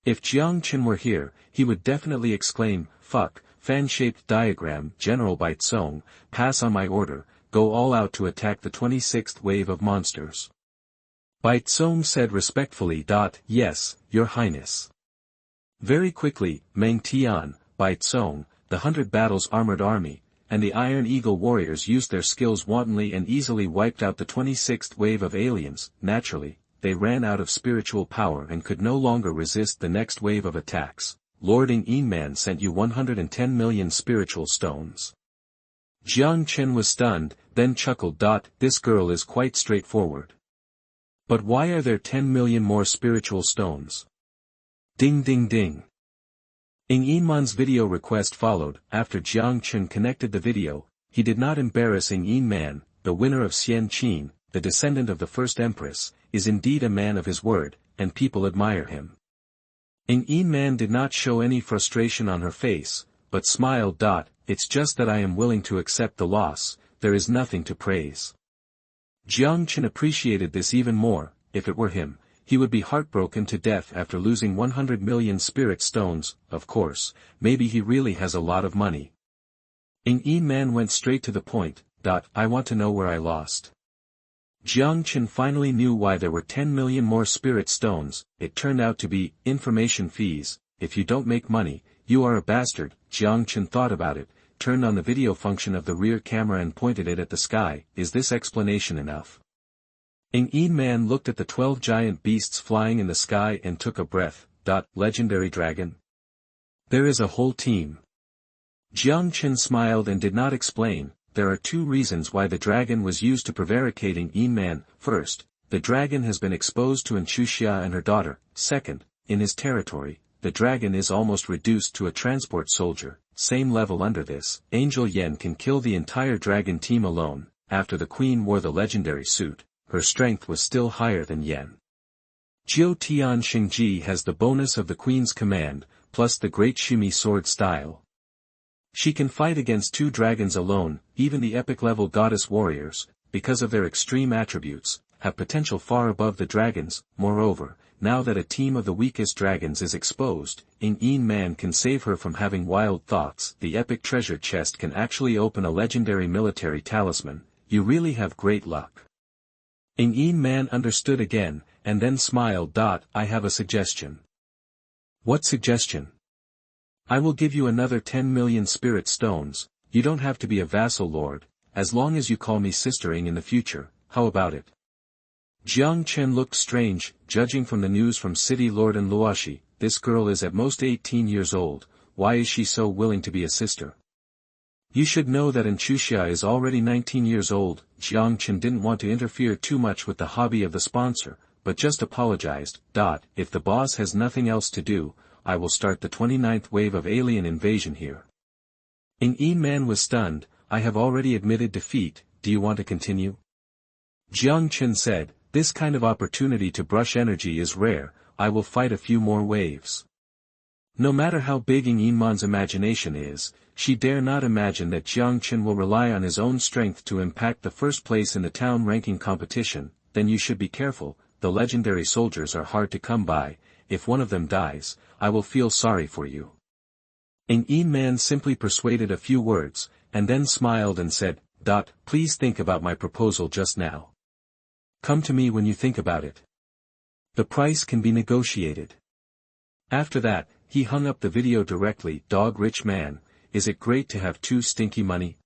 If Jiang Chen were here, he would definitely exclaim, Fuck, fan-shaped diagram, General Baizong, pass on my order, go all out to attack the 26th wave of monsters. Baizong said respectfully, Yes, Your Highness. Very quickly, Meng Tian, Baizong, the 100 battles armored army, and the Iron Eagle warriors used their skills wantonly and easily wiped out the 26th wave of aliens. Naturally, they ran out of spiritual power and could no longer resist the next wave of attacks. Lord Yin Man sent you 110 million spiritual stones. Jiang Chen was stunned, then chuckled. This girl is quite straightforward. But why are there 10 million more spiritual stones? Ding ding ding. Yin Man's video request followed. After Jiang Chen connected the video, he did not embarrass Yin Man, the winner of Xian Qin, the descendant of the first Empress, is indeed a man of his word, and people admire him. Yin Man did not show any frustration on her face, but smiled. It's just that I am willing to accept the loss, there is nothing to praise. Jiang Chen appreciated this even more. If it were him, he would be heartbroken to death after losing 100 million spirit stones. Of course, maybe he really has a lot of money. Yin Man went straight to the point. I want to know where I lost. Jiang Chen finally knew why there were 10 million more spirit stones. It turned out to be information fees. If you don't make money, you are a bastard. Jiang Chen thought about it, turned on the video function of the rear camera and pointed it at the sky. Is this explanation enough? Yin Man looked at the 12 giant beasts flying in the sky and took a breath. Legendary dragon? There is a whole team. Jiang Chen smiled and did not explain. There are two reasons why the dragon was used to prevaricate Yin Man. First, the dragon has been exposed to Xuanyuan and her daughter. Second, in his territory, the dragon is almost reduced to a transport soldier. Same level under this. Angel Yen can kill the entire dragon team alone. After the queen wore the legendary suit, her strength was still higher than Yen. Jiu Tian Xingji has the bonus of the queen's command, plus the great shimi sword style. She can fight against two dragons alone. Even the epic-level goddess warriors, because of their extreme attributes, have potential far above the dragons. Moreover, now that a team of the weakest dragons is exposed, Yin Man can save her from having wild thoughts. The epic treasure chest can actually open a legendary military talisman. You really have great luck. Yin Man understood again, and then smiled. I have a suggestion. What suggestion? I will give you another 10 million spirit stones. You don't have to be a vassal lord, as long as you call me Sister Ing in the future. How about it? Jiang Chen looked strange, judging from the news from City Lord and Luoshi. This girl is at most 18 years old, why is she so willing to be a sister? You should know that Xuanyuan is already 19 years old. Jiang Chen didn't want to interfere too much with the hobby of the sponsor, but just apologized. If the boss has nothing else to do, I will start the 29th wave of alien invasion here. Yin Man was stunned. I have already admitted defeat, do you want to continue? Jiang Chen said, this kind of opportunity to brush energy is rare, I will fight a few more waves. No matter how big Yin Man's imagination is, she dare not imagine that Jiang Chen will rely on his own strength to impact the first place in the town ranking competition. Then you should be careful, the legendary soldiers are hard to come by. If one of them dies, I will feel sorry for you. Yin Man simply persuaded a few words, and then smiled and said, Please think about my proposal just now. Come to me when you think about it. The price can be negotiated. After that, he hung up the video directly. Rich man, is it great to have two stinky money?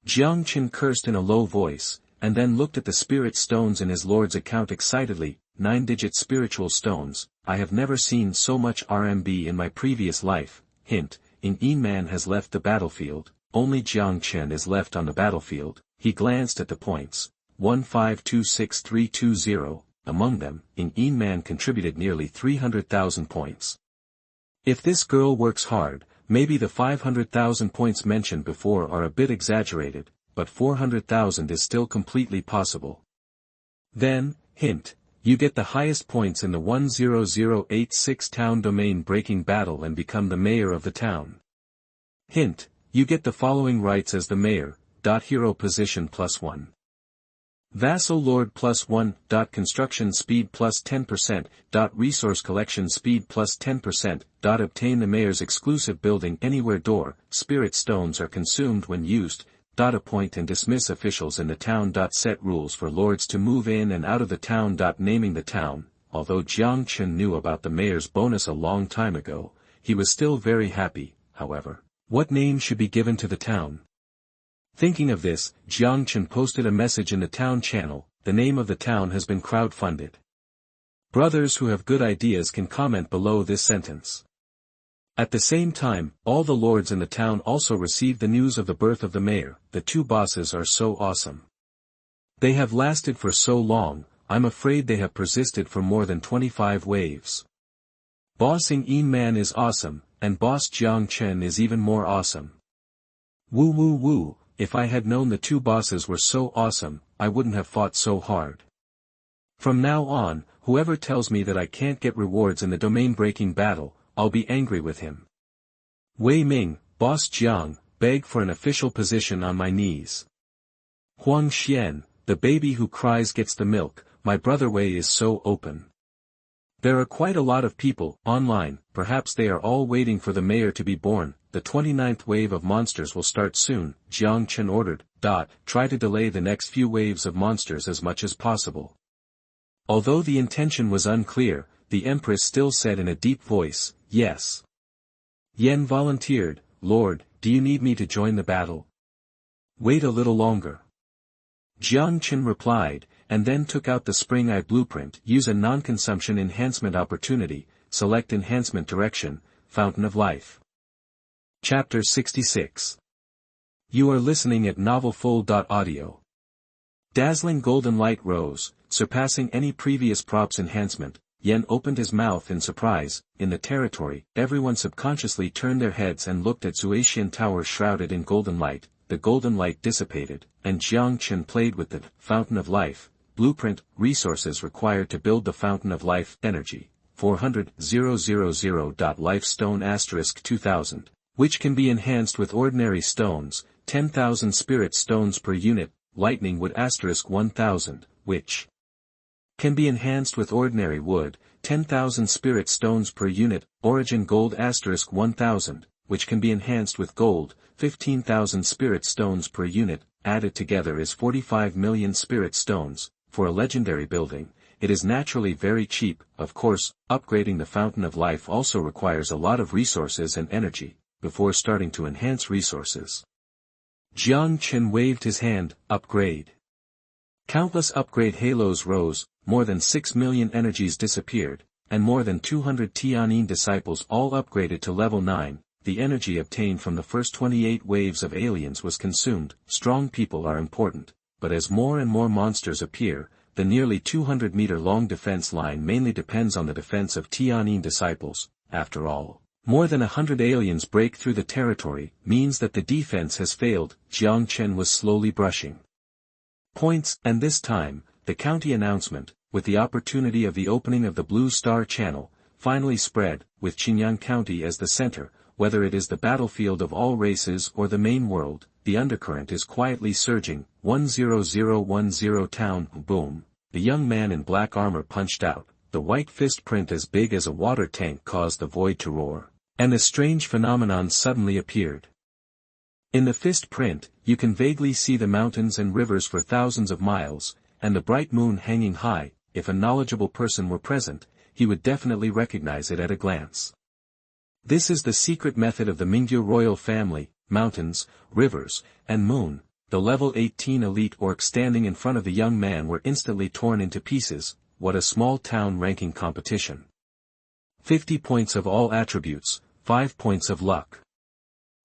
Jiang Chen cursed in a low voice, and then looked at the spirit stones in his lord's account excitedly. 9-digit spiritual stones. I have never seen so much RMB in my previous life. Hint, Yin Man has left the battlefield, only Jiang Chen is left on the battlefield. He glanced at the points. 1526320, among them, Yin Man contributed nearly 300,000 points. If this girl works hard, maybe the 500,000 points mentioned before are a bit exaggerated, but 400,000 is still completely possible. Then, hint, you get the highest points in the 10086 town domain breaking battle and become the mayor of the town. Hint, you get the following rights as the mayor. Hero position +1. Vassal Lord +1. Construction speed +10%. Resource collection speed +10%. Obtain the mayor's exclusive building anywhere door. Spirit stones are consumed when used. Appoint and dismiss officials in the town. Set rules for lords to move in and out of the town. Naming the town. Although Jiang Chen knew about the mayor's bonus a long time ago, he was still very happy. However, what name should be given to the town? Thinking of this, Jiang Chen posted a message in the town channel. The name of the town has been crowdfunded. Brothers who have good ideas can comment below this sentence. At the same time, all the lords in the town also received the news of the birth of the mayor. The two bosses are so awesome. They have lasted for so long, I'm afraid they have persisted for more than 25 waves. Bossing Yin Man is awesome, and boss Jiang Chen is even more awesome. Woo woo woo, if I had known the two bosses were so awesome, I wouldn't have fought so hard. From now on, whoever tells me that I can't get rewards in the domain-breaking battle, I'll be angry with him. Wei Ming, Boss Jiang, beg for an official position on my knees. Huang Xian, the baby who cries gets the milk, my brother Wei is so open. There are quite a lot of people online, perhaps they are all waiting for the mayor to be born. The 29th wave of monsters will start soon, Jiang Chen ordered. Try to delay the next few waves of monsters as much as possible. Although the intention was unclear, the Empress still said in a deep voice, yes. Yan volunteered, Lord, do you need me to join the battle? Wait a little longer. Jiang Chen replied, and then took out the Spring Eye blueprint. Use a non-consumption enhancement opportunity, select enhancement direction, Fountain of Life. Chapter 66. You are listening at novelfull.audio. Dazzling golden light rose, surpassing any previous prop's enhancement. Yen opened his mouth in surprise. In the territory, everyone subconsciously turned their heads and looked at Xuanyuan Tower shrouded in golden light. The golden light dissipated, and Jiang Chen played with the Fountain of Life. Blueprint, resources required to build the Fountain of Life. Energy, 400,000. Life stone * 2000, which can be enhanced with ordinary stones, 10,000 spirit stones per unit. Lightning wood * 1000, which can be enhanced with ordinary wood, 10,000 spirit stones per unit. Origin gold * 1000, which can be enhanced with gold, 15,000 spirit stones per unit, added together is 45 million spirit stones. For a legendary building, it is naturally very cheap. Of course, upgrading the Fountain of Life also requires a lot of resources and energy, before starting to enhance resources. Jiang Chen waved his hand, upgrade. Countless upgrade halos rose, more than 6 million energies disappeared, and more than 200 Tianyin disciples all upgraded to level 9. The energy obtained from the first 28 waves of aliens was consumed. Strong people are important, but as more and more monsters appear, the nearly 200-meter-long defense line mainly depends on the defense of Tianyin disciples. After all, more than 100 aliens break through the territory, means that the defense has failed. Jiang Chen was slowly brushing points, and this time, the county announcement, with the opportunity of the opening of the Blue Star Channel, finally spread, with Qingyang County as the center. Whether it is the battlefield of all races or the main world, the undercurrent is quietly surging. 10010 town. Boom. The young man in black armor punched out. The white fist print as big as a water tank caused the void to roar, and a strange phenomenon suddenly appeared. In the fist print, you can vaguely see the mountains and rivers for thousands of miles, and the bright moon hanging high. If a knowledgeable person were present, he would definitely recognize it at a glance. This is the secret method of the Mingyu royal family: mountains, rivers, and moon. The level 18 elite orcs standing in front of the young man were instantly torn into pieces. What a small town ranking competition. 50 points of all attributes, 5 points of luck.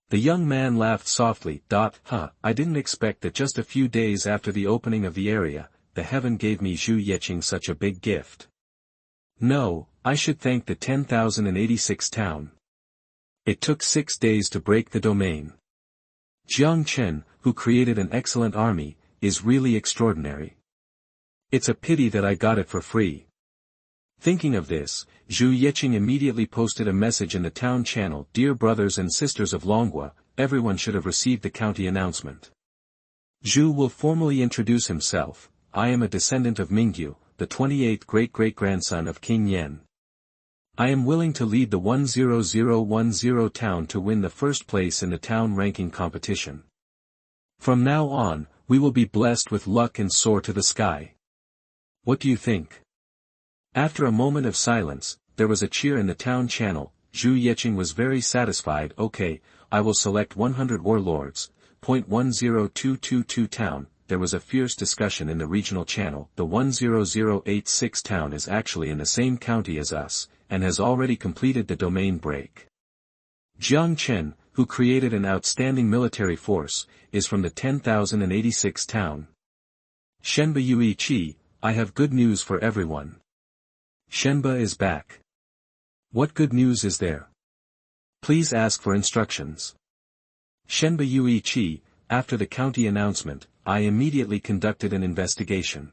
The young man laughed softly. I didn't expect that just a few days after the opening of the area, the heaven gave me Zhu Yeqing such a big gift. No, I should thank the 10,086 town. It took 6 days to break the domain. Jiang Chen, who created an excellent army, is really extraordinary. It's a pity that I got it for free. Thinking of this, Zhu Yeqing immediately posted a message in the town channel. Dear brothers and sisters of Longhua, everyone should have received the county announcement. Zhu will formally introduce himself. I am a descendant of Mingyu, the 28th great-great-grandson of King Yan. I am willing to lead the 10010 town to win the first place in the town ranking competition. From now on, we will be blessed with luck and soar to the sky. What do you think? After a moment of silence, there was a cheer in the town channel. Zhu Yeqing was very satisfied. Okay, I will select 100 warlords. 10222 town. There was a fierce discussion in the regional channel. The 10086 town is actually in the same county as us, and has already completed the domain break. Jiang Chen, who created an outstanding military force, is from the 10,086 town. Shenba Yui Qi, I have good news for everyone. Shenba is back. What good news is there? Please ask for instructions. Shenba Yui Qi, after the county announcement, I immediately conducted an investigation.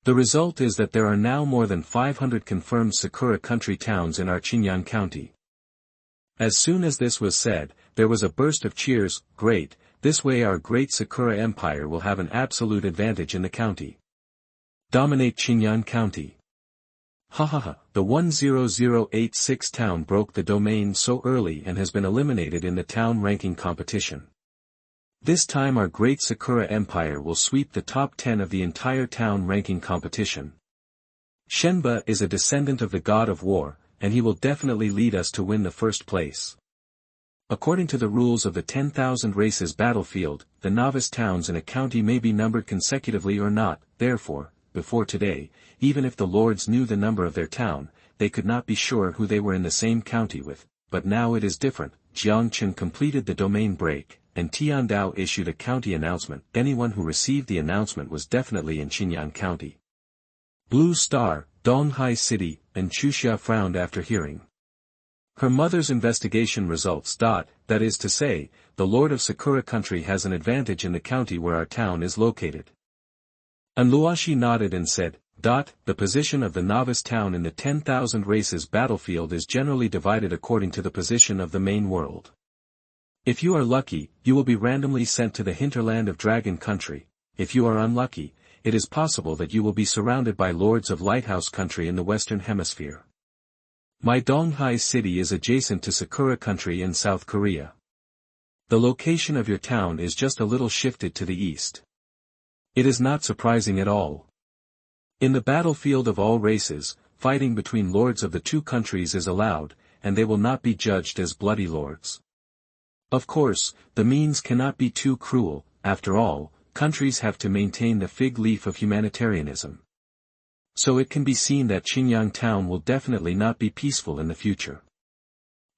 The result is that there are now more than 500 confirmed Sakura country towns in our Xinjiang County. As soon as this was said, there was a burst of cheers. Great, this way our great Sakura Empire will have an absolute advantage in the county. Dominate Xinjiang County. Hahaha, the 10086 town broke the domain so early and has been eliminated in the town ranking competition. This time our great Sakura Empire will sweep the top 10 of the entire town ranking competition. Shenba is a descendant of the god of war, and he will definitely lead us to win the first place. According to the rules of the 10,000 races battlefield, the novice towns in a county may be numbered consecutively or not, therefore, before today, even if the lords knew the number of their town, they could not be sure who they were in the same county with, but now it is different. Jiang Chen completed the domain break, and Tiandao issued a county announcement. Anyone who received the announcement was definitely in Xinjiang County. Blue Star, Donghai City, and Chuxia frowned after hearing her mother's investigation results. That is to say, the Lord of Sakura Country has an advantage in the county where our town is located. Anluashi nodded and said, the position of the novice town in the 10,000 races battlefield is generally divided according to the position of the main world. If you are lucky, you will be randomly sent to the hinterland of Dragon Country. If you are unlucky, it is possible that you will be surrounded by lords of Lighthouse Country in the Western Hemisphere. My Donghai City is adjacent to Sakura Country in South Korea. The location of your town is just a little shifted to the east. It is not surprising at all. In the battlefield of all races, fighting between lords of the two countries is allowed, and they will not be judged as bloody lords. Of course, the means cannot be too cruel. After all, countries have to maintain the fig leaf of humanitarianism. So it can be seen that Xinjiang town will definitely not be peaceful in the future.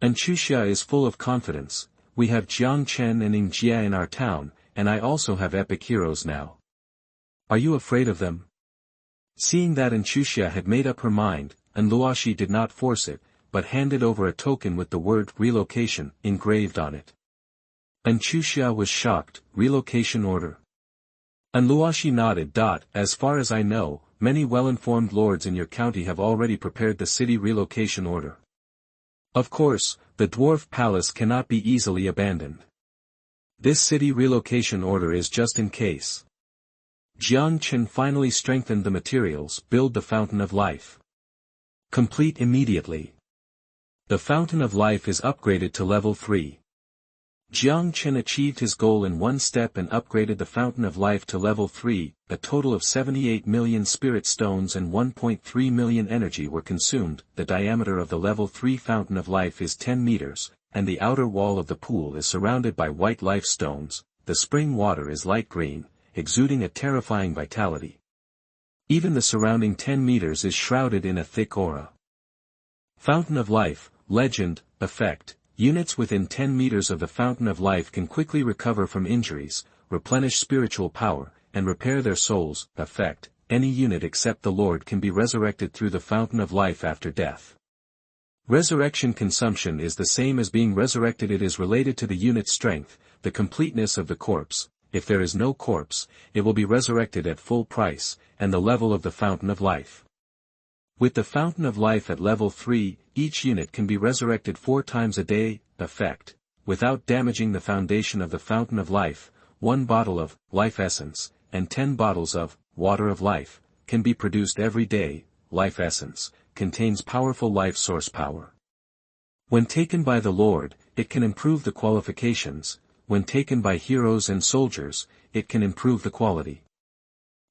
And Chuxia is full of confidence. We have Jiang Chen and Jia in our town, and I also have epic heroes now. Are you afraid of them? Seeing that Chuxia had made up her mind, Luoshi did not force it, but handed over a token with the word relocation engraved on it. Chuxia was shocked. Relocation order? Luoshi nodded. As far as I know, many well-informed lords in your county have already prepared the city relocation order. Of course, the dwarf palace cannot be easily abandoned. This city relocation order is just in case. Jiang Chen finally strengthened the materials. Build the Fountain of Life. Complete immediately. The Fountain of Life is upgraded to level 3. Jiang Chen achieved his goal in one step and upgraded the Fountain of Life to level 3, a total of 78 million spirit stones and 1.3 million energy were consumed. The diameter of the level 3 Fountain of Life is 10 meters, and the outer wall of the pool is surrounded by white life stones. The spring water is light green, exuding a terrifying vitality. Even the surrounding 10 meters is shrouded in a thick aura. Fountain of Life, Legend, Effect. Units within 10 meters of the Fountain of Life can quickly recover from injuries, replenish spiritual power, and repair their souls. Effect. Any unit except the Lord can be resurrected through the Fountain of Life after death. Resurrection consumption is the same as being resurrected. It is related to the unit's strength, the completeness of the corpse. If there is no corpse, it will be resurrected at full price, and the level of the Fountain of Life. With the Fountain of Life at level 3, each unit can be resurrected 4 times a day. Effect. Without damaging the foundation of the Fountain of Life, 1 bottle of Life Essence, and 10 bottles of Water of Life, can be produced every day. Life Essence contains powerful life source power. When taken by the Lord, it can improve the qualifications. When taken by heroes and soldiers, it can improve the quality.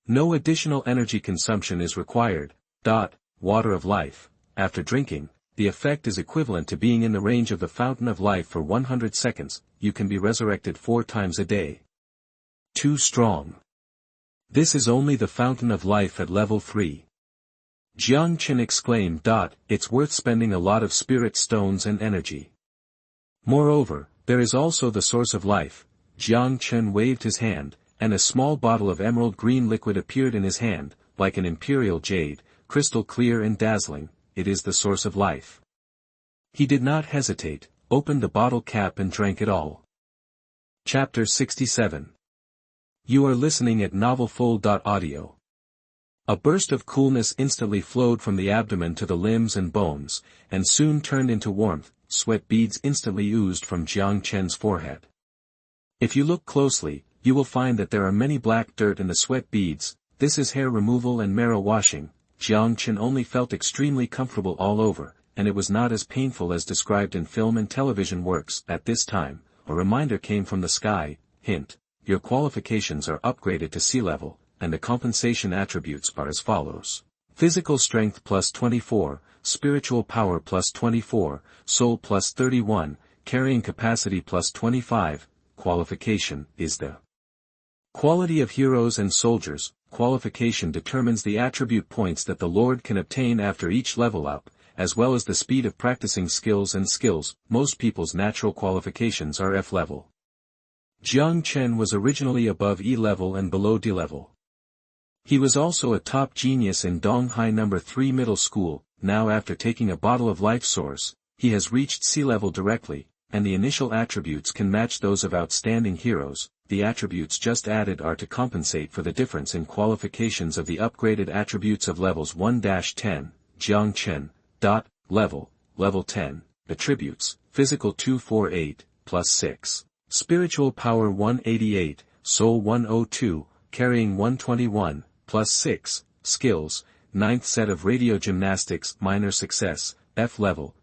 No additional energy consumption is required. Water of Life. After drinking, the effect is equivalent to being in the range of the Fountain of Life for 100 seconds. You can be resurrected 4 times a day. Too strong. This is only the Fountain of Life at level 3. Jiang Chen exclaimed. It's worth spending a lot of spirit stones and energy. Moreover, there is also the Source of Life. Jiang Chen waved his hand, and a small bottle of emerald green liquid appeared in his hand, like an imperial jade, crystal clear and dazzling. It is the Source of Life. He did not hesitate, opened the bottle cap and drank it all. Chapter 67. You are listening at novelfull.audio. A burst of coolness instantly flowed from the abdomen to the limbs and bones, and soon turned into warmth. Sweat beads instantly oozed from Jiang Chen's forehead. If you look closely, you will find that there are many black dirt in the sweat beads. This is hair removal and marrow washing. Jiang Chen only felt extremely comfortable all over, and it was not as painful as described in film and television works. At this time, a reminder came from the sky. Hint: your qualifications are upgraded to sea level, and the compensation attributes are as follows. Physical strength plus 24, spiritual power plus 24, soul plus 31, carrying capacity plus 25. Qualification is the quality of heroes and soldiers. Qualification determines the attribute points that the Lord can obtain after each level up, as well as the speed of practicing skills and skills. Most people's natural qualifications are F level. Jiang Chen was originally above E level and below D level. He was also a top genius in Donghai No. 3 Middle School. Now after taking a bottle of life source, he has reached sea level directly, and the initial attributes can match those of outstanding heroes. The attributes just added are to compensate for the difference in qualifications of the upgraded attributes of levels 1-10, Jiang Chen. Level 10, attributes, physical 248, plus 6. Spiritual power 188, soul 102, carrying 121, plus 6, skills, 9th set of radio gymnastics, minor success, F level.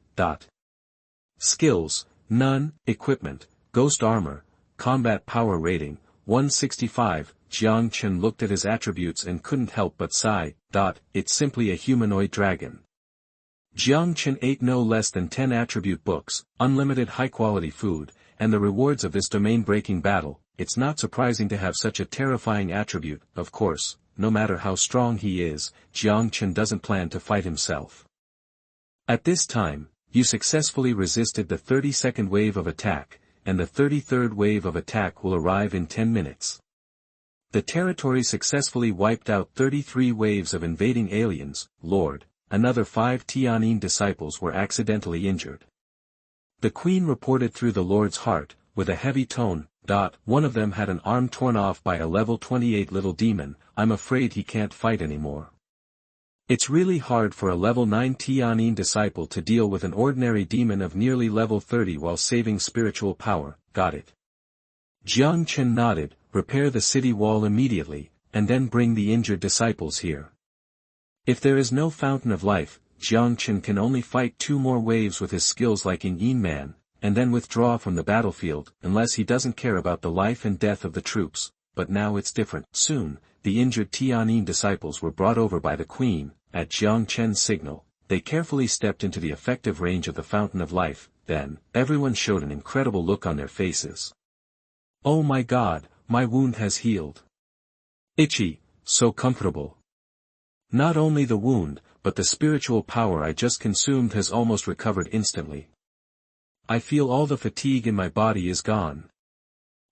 Skills, none, equipment, ghost armor, combat power rating, 165. Jiang Chen looked at his attributes and couldn't help but sigh. It's simply a humanoid dragon. Jiang Chen ate no less than 10 attribute books, unlimited high-quality food, and the rewards of this domain-breaking battle. It's not surprising to have such a terrifying attribute. Of course, no matter how strong he is, Jiang Chen doesn't plan to fight himself. At this time, you successfully resisted the 32nd wave of attack, and the 33rd wave of attack will arrive in 10 minutes. The territory successfully wiped out 33 waves of invading aliens. Lord, another 5 Tianyin disciples were accidentally injured. The queen reported through the Lord's heart, with a heavy tone. One of them had an arm torn off by a level 28 little demon. I'm afraid he can't fight anymore. It's really hard for a level 9 Tianyin disciple to deal with an ordinary demon of nearly level 30 while saving spiritual power. Got it. Jiang Chen nodded. Repair the city wall immediately, and then bring the injured disciples here. If there is no fountain of life, Jiang Chen can only fight 2 more waves with his skills like in Yin Man, and then withdraw from the battlefield, unless he doesn't care about the life and death of the troops. But now it's different. Soon, the injured Tianyin disciples were brought over by the queen. At Jiang Chen's signal, they carefully stepped into the effective range of the fountain of life. Then, everyone showed an incredible look on their faces. Oh my God, my wound has healed. Itchy, so comfortable. Not only the wound, but the spiritual power I just consumed has almost recovered instantly. I feel all the fatigue in my body is gone.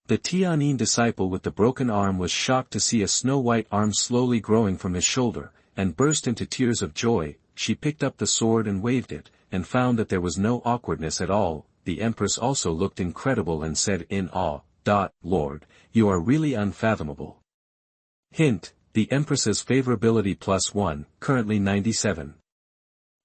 The Tianyin disciple with the broken arm was shocked to see a snow-white arm slowly growing from his shoulder, and burst into tears of joy. She picked up the sword and waved it, and found that there was no awkwardness at all. The Empress also looked incredible and said in awe, Lord, you are really unfathomable. Hint: the Empress's favorability +1, currently 97.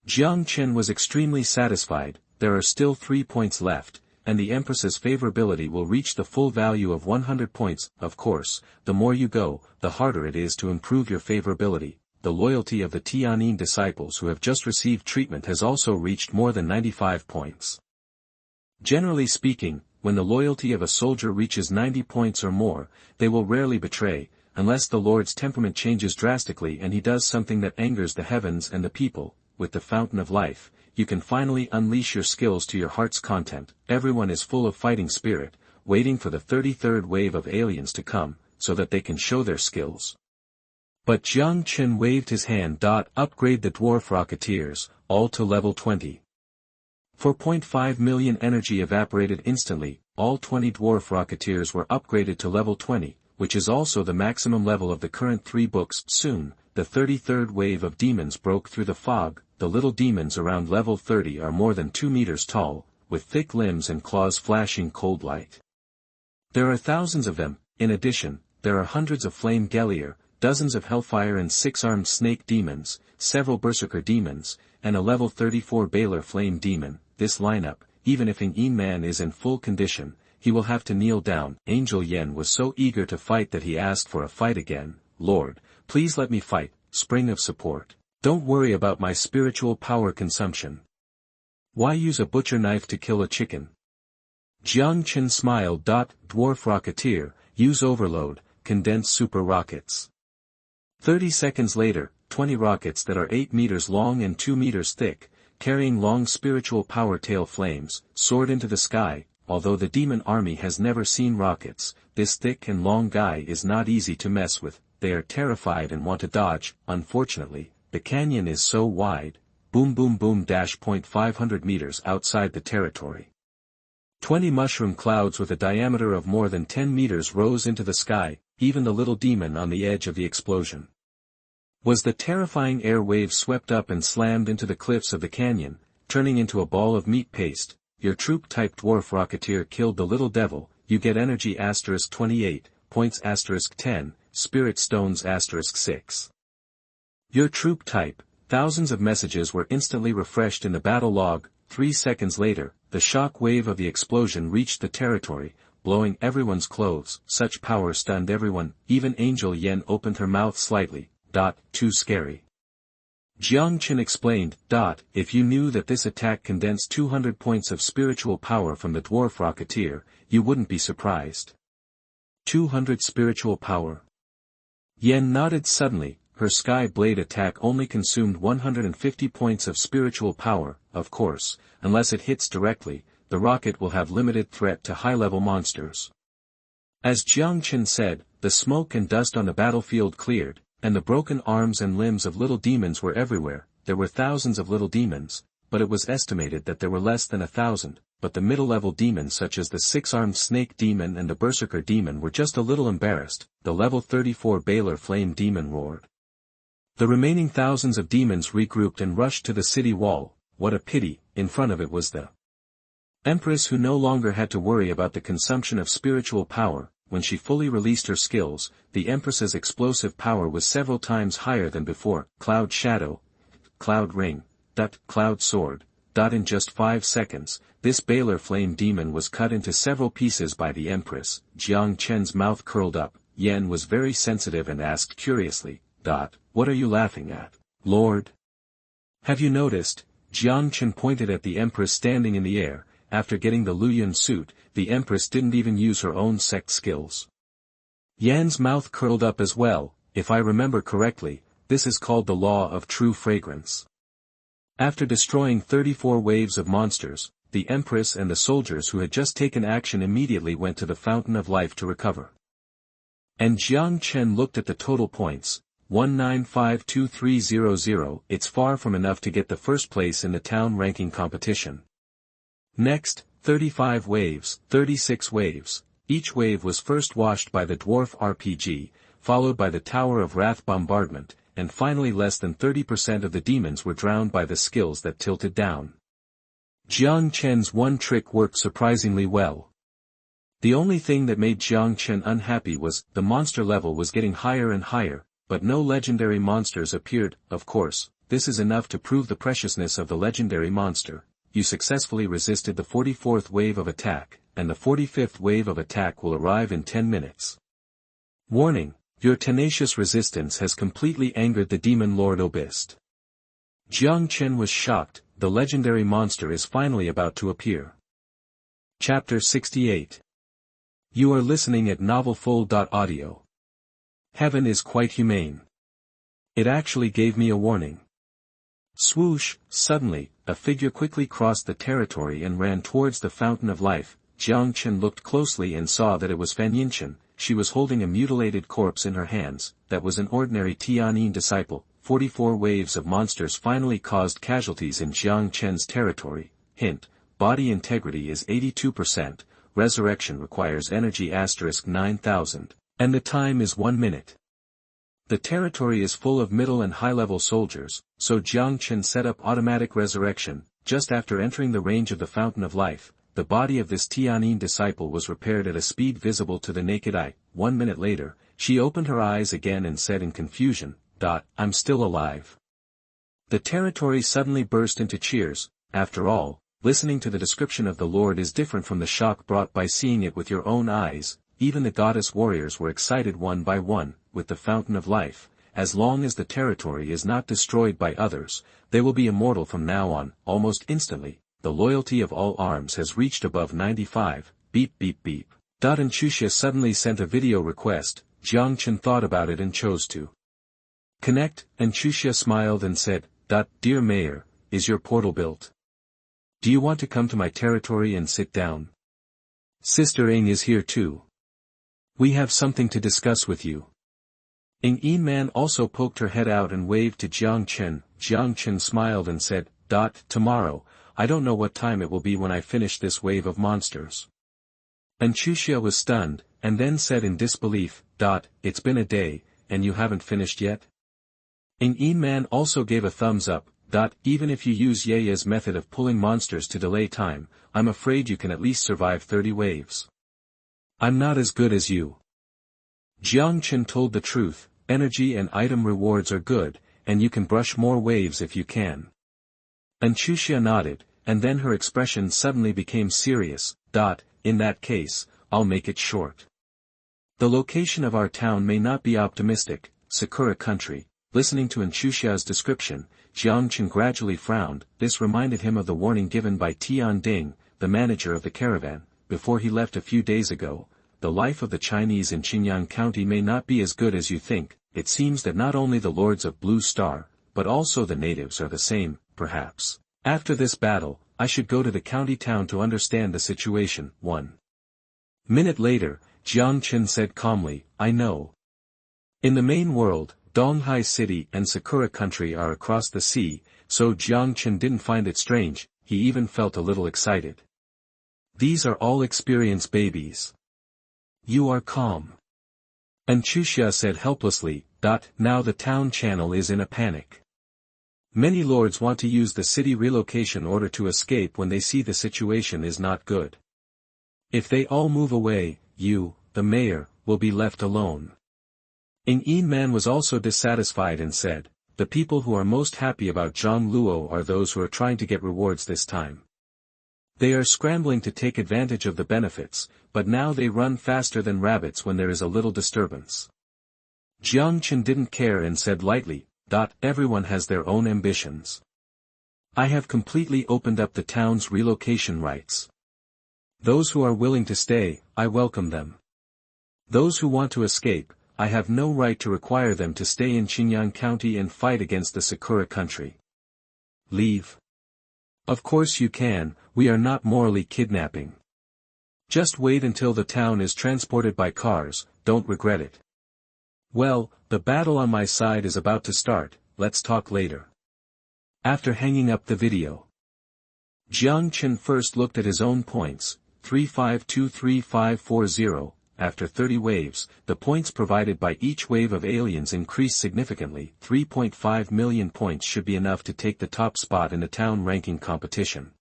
Jiang Chen was extremely satisfied. There are still 3 points left, and the Empress's favorability will reach the full value of 100 points. Of course, the more you go, the harder it is to improve your favorability. The loyalty of the Tianyin disciples who have just received treatment has also reached more than 95 points. Generally speaking, when the loyalty of a soldier reaches 90 points or more, they will rarely betray, unless the Lord's temperament changes drastically and he does something that angers the heavens and the people. With the Fountain of Life, you can finally unleash your skills to your heart's content. Everyone is full of fighting spirit, waiting for the 33rd wave of aliens to come, so that they can show their skills. But Jiang Chen waved his hand. Upgrade the dwarf rocketeers, all to level 20. 4.5 million energy evaporated instantly. All 20 dwarf rocketeers were upgraded to level 20, which is also the maximum level of the current 3 books. Soon, the 33rd wave of demons broke through the fog. The little demons around level 30 are more than 2 meters tall, with thick limbs and claws flashing cold light. There are thousands of them. In addition, there are hundreds of flame Gellier, dozens of hellfire and 6-armed snake demons, several berserker demons, and a level 34 Baylor flame demon. This lineup, even if Ng Man is in full condition, he will have to kneel down. Angel Yen was so eager to fight that he asked for a fight again. Lord, please let me fight, spring of support. Don't worry about my spiritual power consumption. Why use a butcher knife to kill a chicken? Jiang Chen smiled. Dwarf Rocketeer, use overload, condense super rockets. 30 seconds later, 20 rockets that are 8 meters long and 2 meters thick, carrying long spiritual power tail flames, soared into the sky. Although the demon army has never seen rockets, this thick and long guy is not easy to mess with. They are terrified and want to dodge. Unfortunately, the canyon is so wide. Boom boom boom. 500 meters outside the territory. 20 mushroom clouds with a diameter of more than 10 meters rose into the sky, even the little demon on the edge of the explosion. Was the terrifying air wave swept up and slammed into the cliffs of the canyon, turning into a ball of meat paste. Your troop-type dwarf rocketeer killed the little devil. You get energy *28, points *10, spirit stones *6. Your troop type. Thousands of messages were instantly refreshed in the battle log. 3 seconds later, the shock wave of the explosion reached the territory, blowing everyone's clothes. Such power stunned everyone. Even Angel Yen opened her mouth slightly. Too scary. Jiang Chen explained. If you knew that this attack condensed 200 points of spiritual power from the dwarf rocketeer, you wouldn't be surprised. 200 spiritual power. Yen nodded suddenly. Her sky blade attack only consumed 150 points of spiritual power. Of course, unless it hits directly, the rocket will have limited threat to high-level monsters. As Jiang Chen said, the smoke and dust on the battlefield cleared, and the broken arms and limbs of little demons were everywhere. There were thousands of little demons, but it was estimated that there were less than 1,000, but the middle-level demons such as the 6-armed snake demon and the berserker demon were just a little embarrassed. The level 34 Baylor flame demon roared. The remaining thousands of demons regrouped and rushed to the city wall. What a pity. In front of it was the Empress, who no longer had to worry about the consumption of spiritual power. When she fully released her skills, the Empress's explosive power was several times higher than before. Cloud Shadow, Cloud Ring, Cloud Sword. In just 5 seconds, this Baylor flame demon was cut into several pieces by the Empress. Jiang Chen's mouth curled up. Yen was very sensitive and asked curiously, What are you laughing at, Lord? Have you noticed? Jiang Chen pointed at the Empress standing in the air. After getting the Luyun suit, the Empress didn't even use her own sect skills. Yan's mouth curled up as well. If I remember correctly, this is called the Law of True Fragrance. After destroying 34 waves of monsters, the Empress and the soldiers who had just taken action immediately went to the Fountain of Life to recover. And Jiang Chen looked at the total points. 1952300. It's far from enough to get the first place in the town ranking competition. Next, 35 waves, 36 waves. Each wave was first washed by the dwarf RPG, followed by the Tower of Wrath bombardment, and finally less than 30% of the demons were drowned by the skills that tilted down. Jiang Chen's one trick worked surprisingly well. The only thing that made Jiang Chen unhappy was, the monster level was getting higher and higher, but no legendary monsters appeared. Of course, this is enough to prove the preciousness of the legendary monster. You successfully resisted the 44th wave of attack, and the 45th wave of attack will arrive in 10 minutes. Warning, your tenacious resistance has completely angered the demon lord Obist. Jiang Chen was shocked. The legendary monster is finally about to appear. Chapter 68. You are listening at novelfull.audio. Heaven is quite humane. It actually gave me a warning. Swoosh, suddenly, a figure quickly crossed the territory and ran towards the Fountain of Life. Jiang Chen looked closely and saw that it was Fan Yinshan. She was holding a mutilated corpse in her hands. That was an ordinary Tianyin disciple. 44 waves of monsters finally caused casualties in Jiang Chen's territory. Hint, body integrity is 82%, resurrection requires energy *9000, and the time is 1 minute. The territory is full of middle and high-level soldiers, so Jiang Chen set up automatic resurrection. Just after entering the range of the Fountain of Life, the body of this Tianyin disciple was repaired at a speed visible to the naked eye. 1 minute later, She opened her eyes again and said in confusion, I'm still alive. The territory suddenly burst into cheers. After all, listening to the description of the Lord is different from the shock brought by seeing it with your own eyes. Even the goddess warriors were excited one by one, with the fountain of life. As long as the territory is not destroyed by others, they will be immortal from now on. Almost instantly, the loyalty of all arms has reached above 95, beep beep beep. And Xuxia suddenly sent a video request. Jiang Chen thought about it and chose to connect, and Xuxia smiled and said, Dear Mayor, is your portal built? Do you want to come to my territory and sit down? Sister Ing is here too. We have something to discuss with you. Ing Man also poked her head out and waved to Jiang Chen. Jiang Chen smiled and said, Tomorrow, I don't know what time it will be when I finish this wave of monsters. And Xuxia was stunned, and then said in disbelief, It's been a day, and you haven't finished yet? Ing Man also gave a thumbs up, Even if you use Ye's method of pulling monsters to delay time, I'm afraid you can at least survive 30 waves. I'm not as good as you. Jiang Chen told the truth, energy and item rewards are good, and you can brush more waves if you can. And Xuxia nodded, and then her expression suddenly became serious, In that case, I'll make it short. The location of our town may not be optimistic, Sakura country. Listening to Xuxia's description, Jiang Chen gradually frowned. This reminded him of the warning given by Tian Ding, the manager of the caravan, before he left a few days ago. The life of the Chinese in Xinjiang County may not be as good as you think. It seems that not only the lords of Blue Star, but also the natives are the same, perhaps. After this battle, I should go to the county town to understand the situation. 1 minute later, Jiang Chen said calmly, I know. In the main world, Donghai City and Sakura Country are across the sea, so Jiang Chen didn't find it strange, he even felt a little excited. These are all experienced babies. You are calm. And Xuxia said helplessly, Now the town channel is in a panic. Many lords want to use the city relocation order to escape when they see the situation is not good. If they all move away, you, the mayor, will be left alone. Ing Man was also dissatisfied and said, The people who are most happy about Zhang Luo are those who are trying to get rewards this time. They are scrambling to take advantage of the benefits, but now they run faster than rabbits when there is a little disturbance. Jiang Chen didn't care and said lightly, Everyone has their own ambitions. I have completely opened up the town's relocation rights. Those who are willing to stay, I welcome them. Those who want to escape, I have no right to require them to stay in Xinjiang County and fight against the Sakura country. Leave. Of course you can, we are not morally kidnapping. Just wait until the town is transported by cars, don't regret it. Well, the battle on my side is about to start, let's talk later. After hanging up the video, Jiang Chen first looked at his own points, 3523540. After 30 waves, the points provided by each wave of aliens increased significantly. 3.5 million points should be enough to take the top spot in the town ranking competition.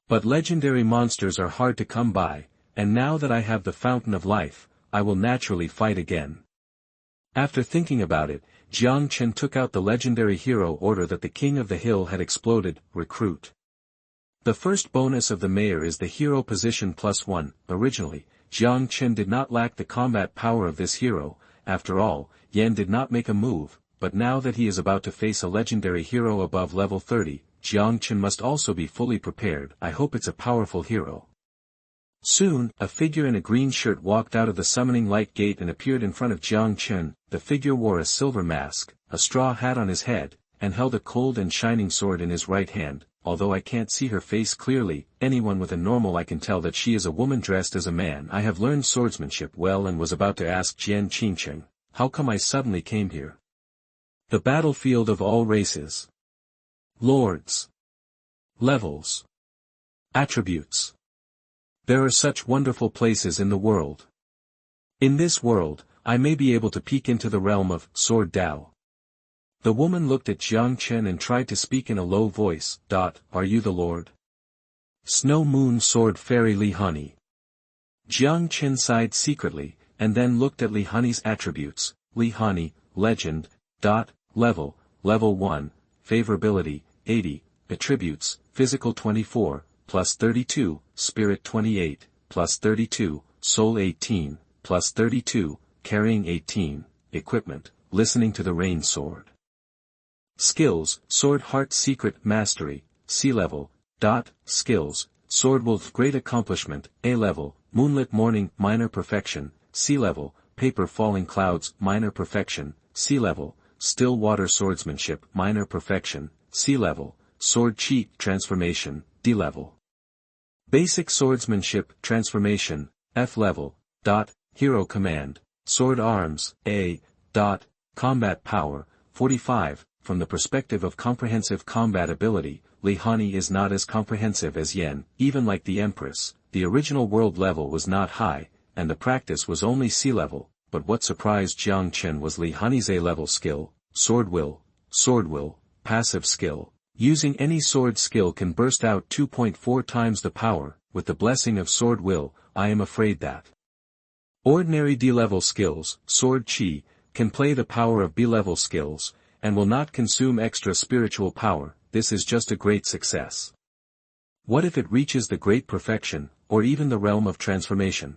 But legendary monsters are hard to come by, and now that I have the Fountain of Life, I will naturally fight again. After thinking about it, Jiang Chen took out the legendary hero order that the King of the Hill had exploded, recruit. The first bonus of the mayor is the hero position +1, originally. Jiang Chen did not lack the combat power of this hero. After all, Yan did not make a move, but now that he is about to face a legendary hero above level 30, Jiang Chen must also be fully prepared. I hope it's a powerful hero. Soon, a figure in a green shirt walked out of the summoning light gate and appeared in front of Jiang Chen. The figure wore a silver mask, a straw hat on his head, and held a cold and shining sword in his right hand. Although I can't see her face clearly, anyone with a normal eye can tell that she is a woman dressed as a man. I have learned swordsmanship well and was about to ask Jian Qingcheng, how come I suddenly came here? The battlefield of all races. Lords. Levels. Attributes. There are such wonderful places in the world. In this world, I may be able to peek into the realm of Sword Dao. The woman looked at Jiang Chen and tried to speak in a low voice. Are you the Lord? Snow Moon Sword Fairy Li Hanyi. Jiang Chen sighed secretly. and then looked at Li Hanyi's attributes. Li Hanyi, Legend, Level 1, Favorability, 80, Attributes, Physical 24, plus 32, Spirit 28, plus 32, Soul 18, plus 32, Carrying 18, Equipment, Listening to the Rain Sword. Skills, Sword Heart Secret Mastery, C level. Skills, Sword Wolf Great Accomplishment, A level, Moonlit Morning Minor Perfection, C level, Paper Falling Clouds Minor Perfection, C level, Still Water Swordsmanship Minor Perfection, C level, Sword Cheat Transformation, D level. Basic Swordsmanship Transformation, F level. Hero Command, Sword Arms, A. Combat Power, 45. From the perspective of comprehensive combat ability, Li Hanyi is not as comprehensive as Yen. Even like the Empress, the original world level was not high, and the practice was only C level, but what surprised Jiang Chen was Li Hanyi's A-level skill, Sword Will, Passive Skill. Using any sword skill can burst out 2.4 times the power. With the blessing of Sword Will, I am afraid that ordinary D-level skills, Sword Chi, can play the power of B-level skills, and will not consume extra spiritual power. This is just a great success. What if it reaches the great perfection, or even the realm of transformation?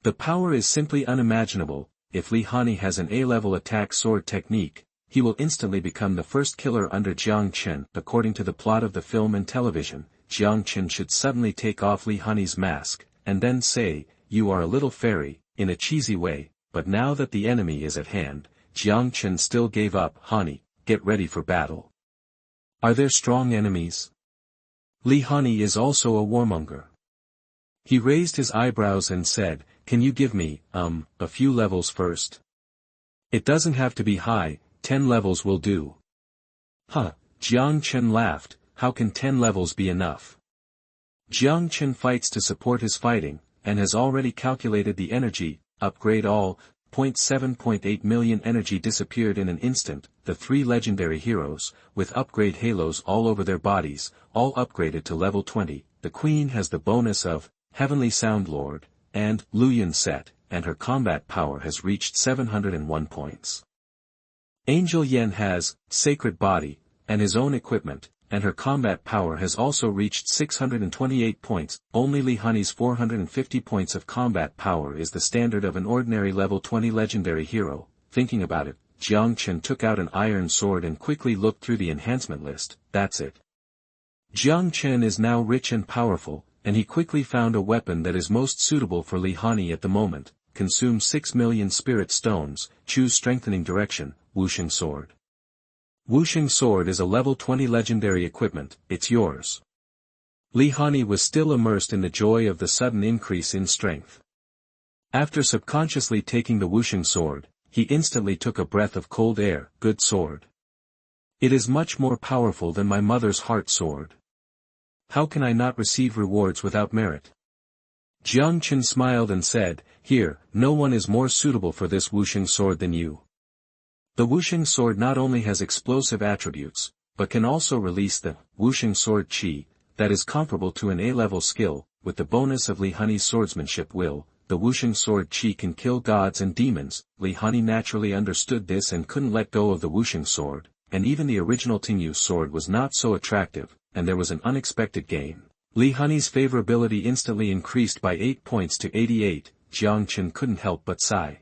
The power is simply unimaginable. If Li Hanyi has an A-level attack sword technique, he will instantly become the first killer under Jiang Chen. According to the plot of the film and television, Jiang Chen should suddenly take off Li Hanyi's mask, and then say, "You are a little fairy," in a cheesy way, but now that the enemy is at hand, Jiang Chen still gave up. Hanyi, get ready for battle. Are there strong enemies? Li Hanyi is also a warmonger. He raised his eyebrows and said, "Can you give me, a few levels first? It doesn't have to be high, 10 levels will do." Jiang Chen laughed, "How can 10 levels be enough?" Jiang Chen fights to support his fighting, and has already calculated the energy. Upgrade all. 7.8 million energy disappeared in an instant. The 3 legendary heroes, with upgrade halos all over their bodies, all upgraded to level 20. The queen has the bonus of Heavenly Sound Lord, and Luyan set, and her combat power has reached 701 points. Angel Yen has Sacred Body, and his own equipment, and her combat power has also reached 628 points. Only Li Hanyi's 450 points of combat power is the standard of an ordinary level 20 legendary hero. Thinking about it, Jiang Chen took out an iron sword and quickly looked through the enhancement list. That's it. Jiang Chen is now rich and powerful, and he quickly found a weapon that is most suitable for Li Hanyi at the moment. Consume 6 million spirit stones, choose strengthening direction, Wuxing Sword. Wuxing Sword is a level 20 legendary equipment. It's yours. Li Hanyi was still immersed in the joy of the sudden increase in strength. After subconsciously taking the Wuxing Sword, he instantly took a breath of cold air. Good sword. It is much more powerful than my mother's heart sword. How can I not receive rewards without merit? Jiang Chen smiled and said, "Here, no one is more suitable for this Wuxing Sword than you." The Wuxing Sword not only has explosive attributes, but can also release the Wuxing Sword Qi, that is comparable to an A-level skill. With the bonus of Li Hanyi's swordsmanship will, the Wuxing Sword Qi can kill gods and demons. Li Hanyi naturally understood this and couldn't let go of the Wuxing Sword, and even the original Tingyu sword was not so attractive, and there was an unexpected gain. Li Hanyi's favorability instantly increased by 8 points to 88, Jiang Chen couldn't help but sigh.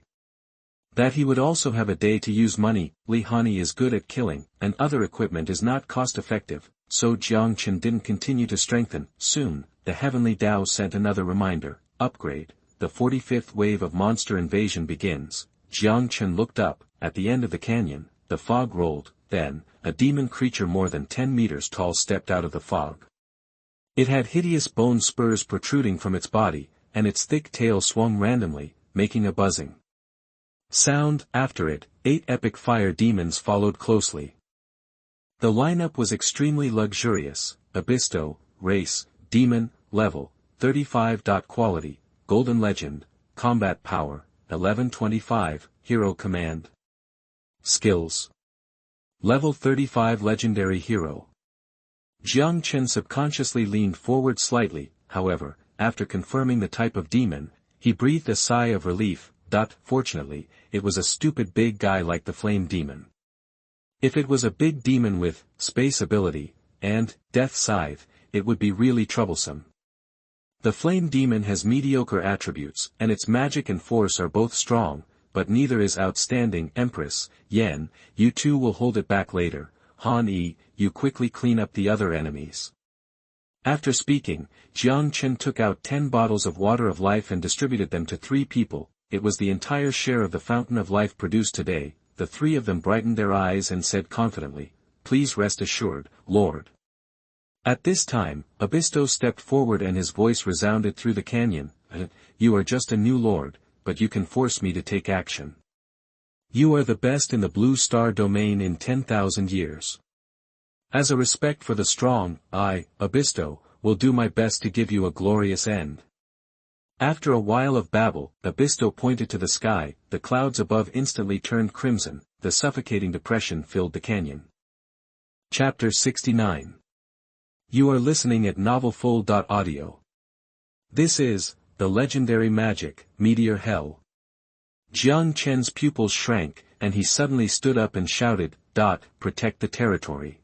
That he would also have a day to use money. Li Hanyi is good at killing, and other equipment is not cost-effective, so Jiang Chen didn't continue to strengthen. Soon, the Heavenly Tao sent another reminder, upgrade. The 45th wave of monster invasion begins. Jiang Chen looked up. At the end of the canyon, the fog rolled, then, a demon creature more than 10 meters tall stepped out of the fog. It had hideous bone spurs protruding from its body, and its thick tail swung randomly, making a buzzing sound. After it, 8 epic fire demons followed closely. The lineup was extremely luxurious. Abisto, race, demon, level, 35. Quality, golden legend, combat power, 1125, hero command. Skills. Level 35 legendary hero. Jiang Chen subconsciously leaned forward slightly. However, after confirming the type of demon, He breathed a sigh of relief. Fortunately, it was a stupid big guy like the flame demon. If it was a big demon with space ability and death scythe, it would be really troublesome. The flame demon has mediocre attributes, and its magic and force are both strong, but neither is outstanding. Empress, Yan, you two will hold it back later. Han Yi, you quickly clean up the other enemies. After speaking, Jiang Chen took out 10 bottles of water of life and distributed them to 3 people. It was the entire share of the fountain of life produced today. The 3 of them brightened their eyes and said confidently, "Please rest assured, Lord." At this time, Abisto stepped forward and his voice resounded through the canyon. You are just a new lord, but you can force me to take action. You are the best in the Blue Star domain in 10,000 years. As a respect for the strong, I, Abisto, will do my best to give you a glorious end. After a while of babble, Abisto pointed to the sky. The clouds above instantly turned crimson. The suffocating depression filled the canyon. Chapter 69. You are listening at novelfull.audio. This is the legendary magic, Meteor Hell. Jiang Chen's pupils shrank, and he suddenly stood up and shouted, "Protect the territory."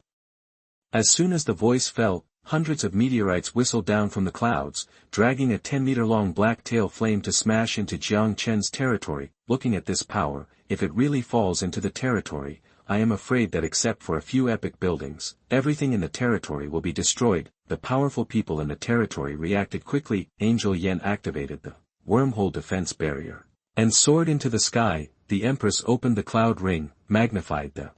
As soon as the voice fell, hundreds of meteorites whistled down from the clouds, dragging a 10-meter-long black tail flame to smash into Jiang Chen's territory. Looking at this power, if it really falls into the territory, I am afraid that except for a few epic buildings, everything in the territory will be destroyed. The powerful people in the territory reacted quickly. Angel Yen activated the wormhole defense barrier and soared into the sky. The Empress opened the cloud ring, magnified the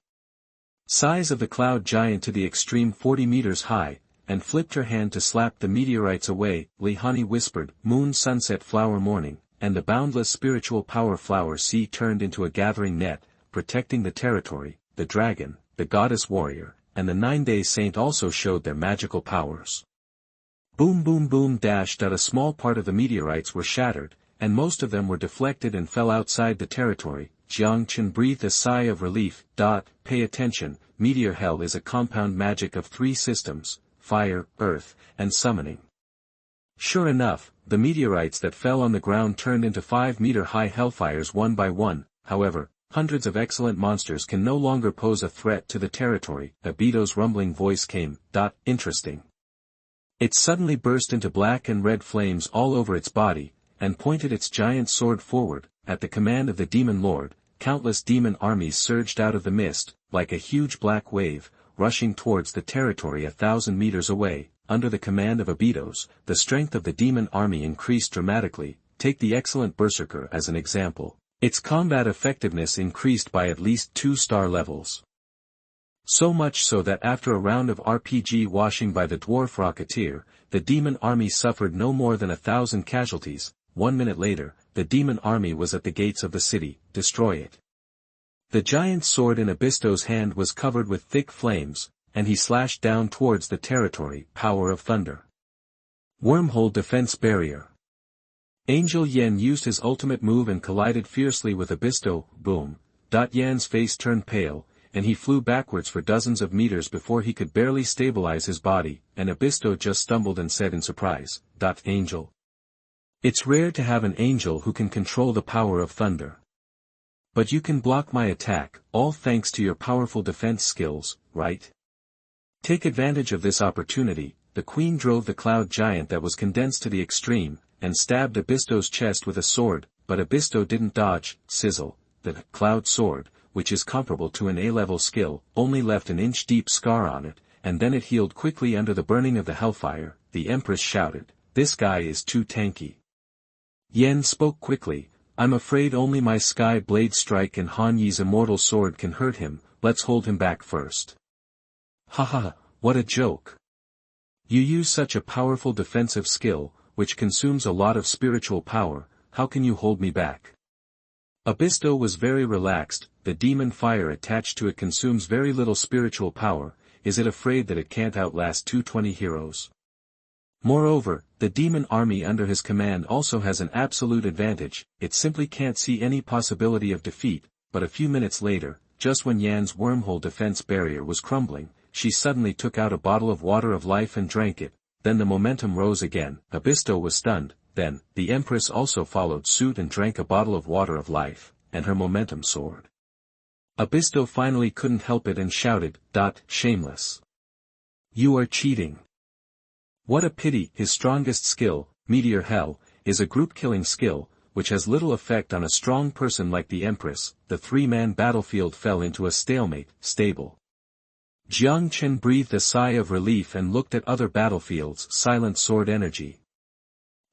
size of the cloud giant to the extreme 40 meters high, and flipped her hand to slap the meteorites away. Li Hanyi whispered, "Moon sunset flower morning," and the boundless spiritual power flower sea turned into a gathering net, protecting the territory. The dragon, the goddess warrior, and the 9-day saint also showed their magical powers. Boom boom boom. A small part of the meteorites were shattered, and most of them were deflected and fell outside the territory. Jiang Chen breathed a sigh of relief. Pay attention, Meteor Hell is a compound magic of 3 systems, fire, earth, and summoning. Sure enough, the meteorites that fell on the ground turned into 5-meter-high hellfires one by one. However, hundreds of excellent monsters can no longer pose a threat to the territory. Abito's rumbling voice came. Interesting. It suddenly burst into black and red flames all over its body, and pointed its giant sword forward. At the command of the demon lord, countless demon armies surged out of the mist, like a huge black wave, rushing towards the territory 1,000 meters away. Under the command of Abitos, the strength of the demon army increased dramatically. Take the excellent Berserker as an example. Its combat effectiveness increased by at least 2 star levels. So much so that after a round of RPG washing by the dwarf rocketeer, the demon army suffered no more than 1,000 casualties. 1 minute later, the demon army was at the gates of the city. Destroy it. The giant sword in Abisto's hand was covered with thick flames, and he slashed down towards the territory. Power of thunder. Wormhole defense barrier. Angel Yen used his ultimate move and collided fiercely with Abisto. Boom. Yan's face turned pale, and he flew backwards for dozens of meters before he could barely stabilize his body, and Abisto just stumbled and said in surprise, "Angel. It's rare to have an angel who can control the power of thunder. But you can block my attack, all thanks to your powerful defense skills, right? Take advantage of this opportunity." The queen drove the cloud giant that was condensed to the extreme, and stabbed Abisto's chest with a sword, but Abisto didn't dodge. Sizzle. The cloud sword, which is comparable to an A-level skill, only left an inch-deep scar on it, and then it healed quickly under the burning of the hellfire. The Empress shouted, "This guy is too tanky." Yen spoke quickly, "I'm afraid only my sky blade strike and Han Yi's immortal sword can hurt him. Let's hold him back first." Haha, what a joke. You use such a powerful defensive skill, which consumes a lot of spiritual power. How can you hold me back? Abisto was very relaxed. The demon fire attached to it consumes very little spiritual power. Is it afraid that it can't outlast 220 heroes? Moreover, the demon army under his command also has an absolute advantage. It simply can't see any possibility of defeat. But a few minutes later, just when Yan's wormhole defense barrier was crumbling, she suddenly took out a bottle of water of life and drank it. Then the momentum rose again. Abisto was stunned, then, the Empress also followed suit and drank a bottle of water of life, and her momentum soared. Abisto finally couldn't help it and shouted, "Shameless! You are cheating! What a pity!" His strongest skill, Meteor Hell, is a group-killing skill, which has little effect on a strong person like the Empress. The three-man battlefield fell into a stalemate, stable. Jiang Chen breathed a sigh of relief and looked at other battlefields. Silent sword energy.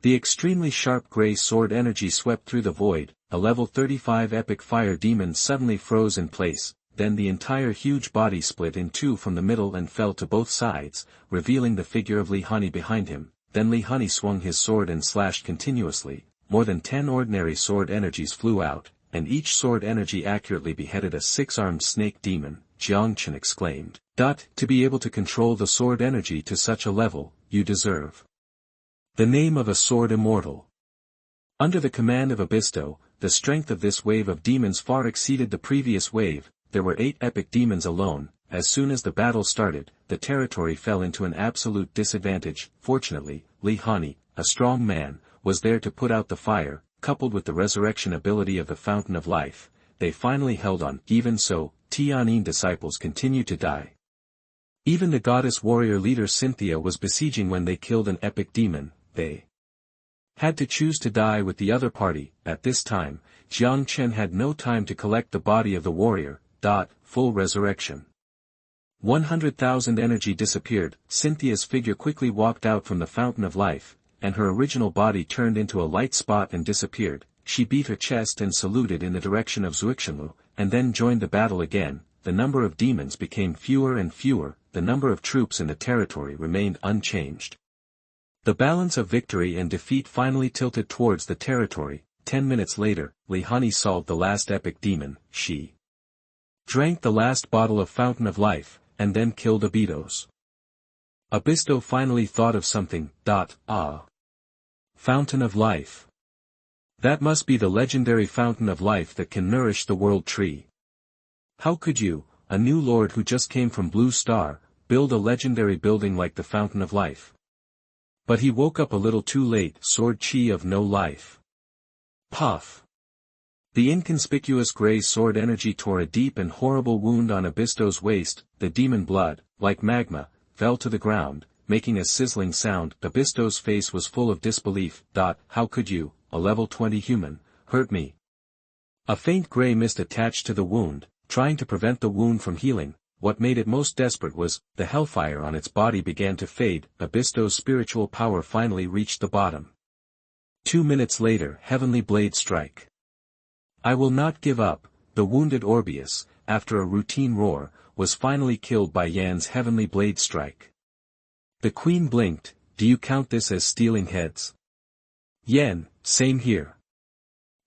The extremely sharp gray sword energy swept through the void. A level 35 epic fire demon suddenly froze in place, then the entire huge body split in two from the middle and fell to both sides, revealing the figure of Li Hanyi behind him. Then Li Hanyi swung his sword and slashed continuously. More than 10 ordinary sword energies flew out, and each sword energy accurately beheaded a 6-armed snake demon. Jiang Chen exclaimed, "To be able to control the sword energy to such a level, you deserve the name of a sword immortal." Under the command of Abisto, the strength of this wave of demons far exceeded the previous wave. There were 8 epic demons alone. As soon as the battle started, the territory fell into an absolute disadvantage. Fortunately, Li Hanyi, a strong man, was there to put out the fire. Coupled with the resurrection ability of the Fountain of Life, they finally held on. Even so, Tianyin disciples continued to die. Even the goddess warrior leader Cynthia was besieging when they killed an epic demon. They had to choose to die with the other party. At this time, Jiang Chen had no time to collect the body of the warrior. Full resurrection. 100,000 energy disappeared. Cynthia's figure quickly walked out from the Fountain of Life, and her original body turned into a light spot and disappeared. She beat her chest and saluted in the direction of Xuanyuan, and then joined the battle again. The number of demons became fewer and fewer. The number of troops in the territory remained unchanged. The balance of victory and defeat finally tilted towards the territory. 10 minutes later, Li Hanyi solved the last epic demon. She drank the last bottle of Fountain of Life, and then killed Abitos. Abisto finally thought of something. Fountain of Life. That must be the legendary Fountain of Life that can nourish the world tree. How could you, a new lord who just came from Blue Star, build a legendary building like the Fountain of Life? But he woke up a little too late. Sword Chi of no life. Puff. The inconspicuous gray sword energy tore a deep and horrible wound on Abisto's waist. The demon blood, like magma, fell to the ground, making a sizzling sound. Abisto's face was full of disbelief. How could you, a level 20 human, hurt me? A faint gray mist attached to the wound, trying to prevent the wound from healing. What made it most desperate was, the hellfire on its body began to fade. Abisto's spiritual power finally reached the bottom. 2 minutes later, heavenly blade strike. I will not give up. The wounded Orbeus, after a routine roar, was finally killed by Yan's heavenly blade strike. The queen blinked. Do you count this as stealing heads? Yan, same here.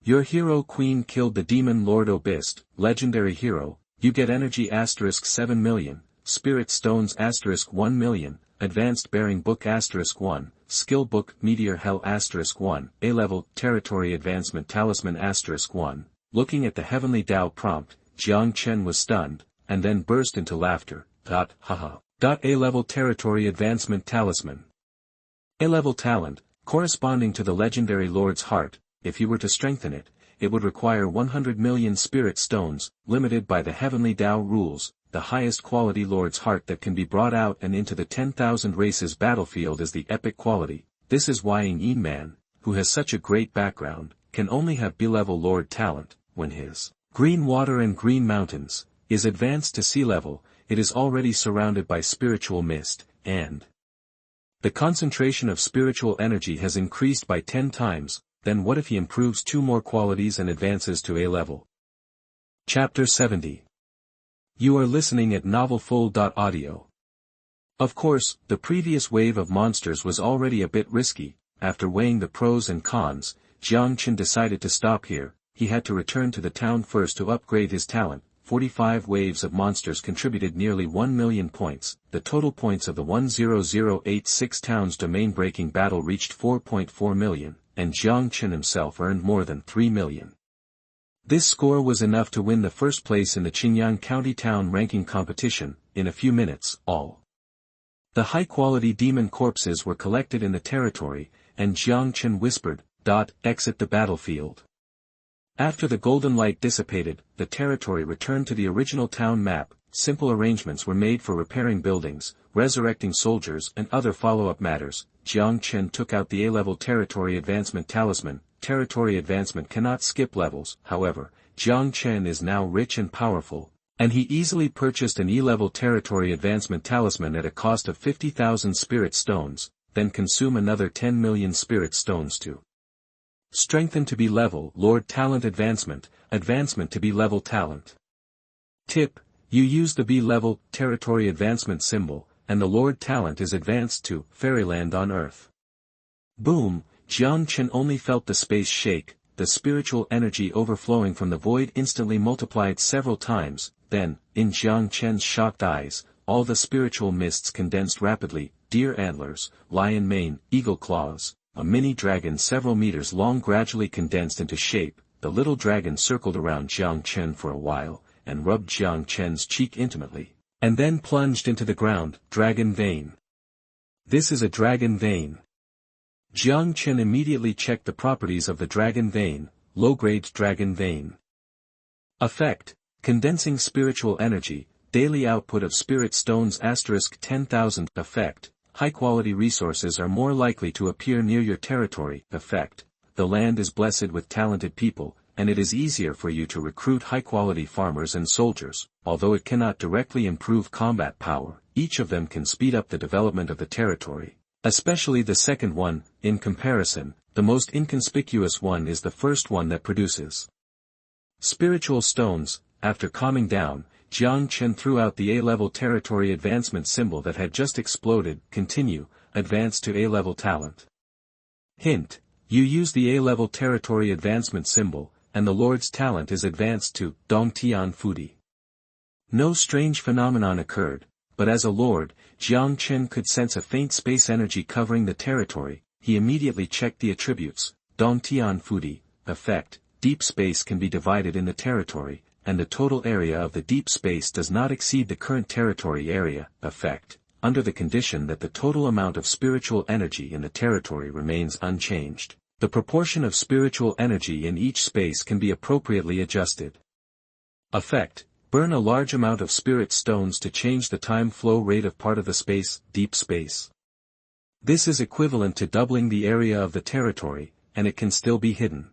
Your hero queen killed the demon lord Obist, legendary hero. You get energy *7 million, spirit stones *1 million, advanced bearing book *1, skill book Meteor Hell *1, A-level territory advancement talisman *1. Looking at the heavenly Tao prompt, Jiang Chen was stunned, and then burst into laughter. Haha. A-level territory advancement talisman. A-level talent, corresponding to the legendary lord's heart. If you were to strengthen it, it would require 100 million spirit stones, limited by the heavenly Tao rules. The highest quality lord's heart that can be brought out and into the 10,000 races battlefield is the epic quality. This is why Yin Man, who has such a great background, can only have B-level lord talent. When his green water and green mountains is advanced to sea level, it is already surrounded by spiritual mist, and the concentration of spiritual energy has increased by 10 times. Then what if he improves 2 more qualities and advances to A level? Chapter 70. You are listening at novelfull.audio. Of course, the previous wave of monsters was already a bit risky. After weighing the pros and cons, Jiang Chen decided to stop here. He had to return to the town first to upgrade his talent. 45 waves of monsters contributed nearly 1 million points. The total points of the 10086 towns domain-breaking battle reached 4.4 million, and Jiang Chen himself earned more than 3 million. This score was enough to win the first place in the Qingyang County Town ranking competition. In a few minutes, all the high-quality demon corpses were collected in the territory, and Jiang Chen whispered, "Exit the battlefield." After the golden light dissipated, the territory returned to the original town map. Simple arrangements were made for repairing buildings, resurrecting soldiers and other follow-up matters. Jiang Chen took out the A-level Territory Advancement Talisman. Territory advancement cannot skip levels, however. Jiang Chen is now rich and powerful, and he easily purchased an E-level Territory Advancement Talisman at a cost of 50,000 Spirit Stones, then consume another 10 million Spirit Stones to strengthen to be level Lord Talent Advancement to be level talent. Tip: you use the B-level Territory Advancement symbol, and the Lord Talent is advanced to Fairyland on Earth. Boom! Jiang Chen only felt the space shake, the spiritual energy overflowing from the void instantly multiplied several times, then, in Jiang Chen's shocked eyes, all the spiritual mists condensed rapidly, deer antlers, lion mane, eagle claws, a mini dragon several meters long gradually condensed into shape. The little dragon circled around Jiang Chen for a while, and rubbed Jiang Chen's cheek intimately, and then plunged into the ground. Dragon vein. This is a dragon vein. Jiang Chen immediately checked the properties of the dragon vein. Low-grade dragon vein. Effect: condensing spiritual energy, daily output of spirit stones *10,000. Effect: high-quality resources are more likely to appear near your territory. Effect: the land is blessed with talented people, and it is easier for you to recruit high-quality farmers and soldiers. Although it cannot directly improve combat power, each of them can speed up the development of the territory. Especially the second one. In comparison, the most inconspicuous one is the first one that produces spiritual stones. After calming down, Jiang Chen threw out the A-level Territory Advancement symbol that had just exploded. Continue, advance to A-level talent. Hint: you use the A-level Territory Advancement symbol, and the Lord's talent is advanced to Dongtian Fudi. No strange phenomenon occurred, but as a lord, Jiang Chen could sense a faint space energy covering the territory. He immediately checked the attributes. Dongtian Fudi. Effect: deep space can be divided in the territory, and the total area of the deep space does not exceed the current territory area. Effect: under the condition that the total amount of spiritual energy in the territory remains unchanged, the proportion of spiritual energy in each space can be appropriately adjusted. Effect: burn a large amount of spirit stones to change the time flow rate of part of the space, deep space. This is equivalent to doubling the area of the territory, and it can still be hidden.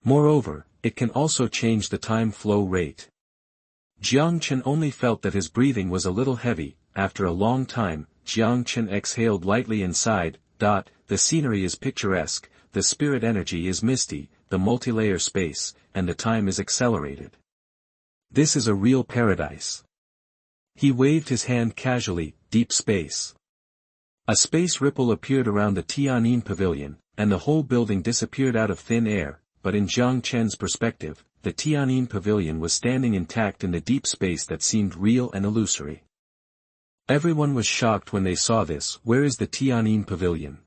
Moreover, it can also change the time flow rate. Jiang Chen only felt that his breathing was a little heavy. After a long time, Jiang Chen exhaled lightly and sighed. The scenery is picturesque, the spirit energy is misty, the multi-layer space, and the time is accelerated. This is a real paradise. He waved his hand casually. Deep space. A space ripple appeared around the Tianyin Pavilion, and the whole building disappeared out of thin air. But in Jiang Chen's perspective, the Tianyin Pavilion was standing intact in the deep space that seemed real and illusory. Everyone was shocked when they saw this. Where is the Tianyin Pavilion?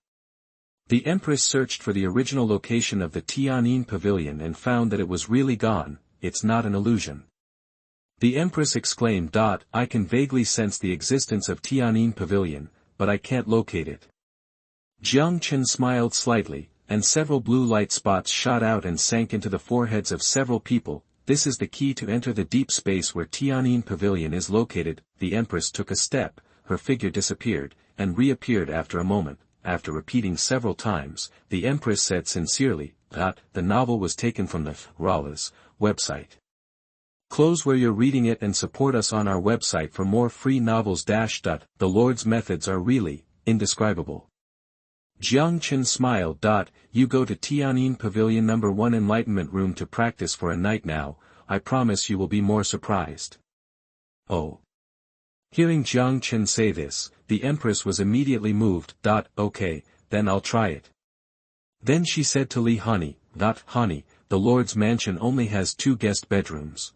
The Empress searched for the original location of the Tianyin Pavilion and found that it was really gone. It's not an illusion. The Empress exclaimed. I can vaguely sense the existence of Tianyin Pavilion, but I can't locate it. Jiang Chen smiled slightly, and several blue light spots shot out and sank into the foreheads of several people. This is the key to enter the deep space where Tianyin Pavilion is located. The Empress took a step, her figure disappeared, and reappeared after a moment. After repeating several times, the Empress said sincerely, the novel was taken from the Ralas website. Close where you're reading it and support us on our website for more free novels. The Lord's methods are really indescribable. Jiang Chen smiled. You go to Tianyin Pavilion No. 1 Enlightenment Room to practice for a night now. I promise you will be more surprised. Oh. Hearing Jiang Chen say this, the Empress was immediately moved. Okay, then I'll try it. Then she said to Li Hanyi, Hanyi, the Lord's mansion only has 2 guest bedrooms.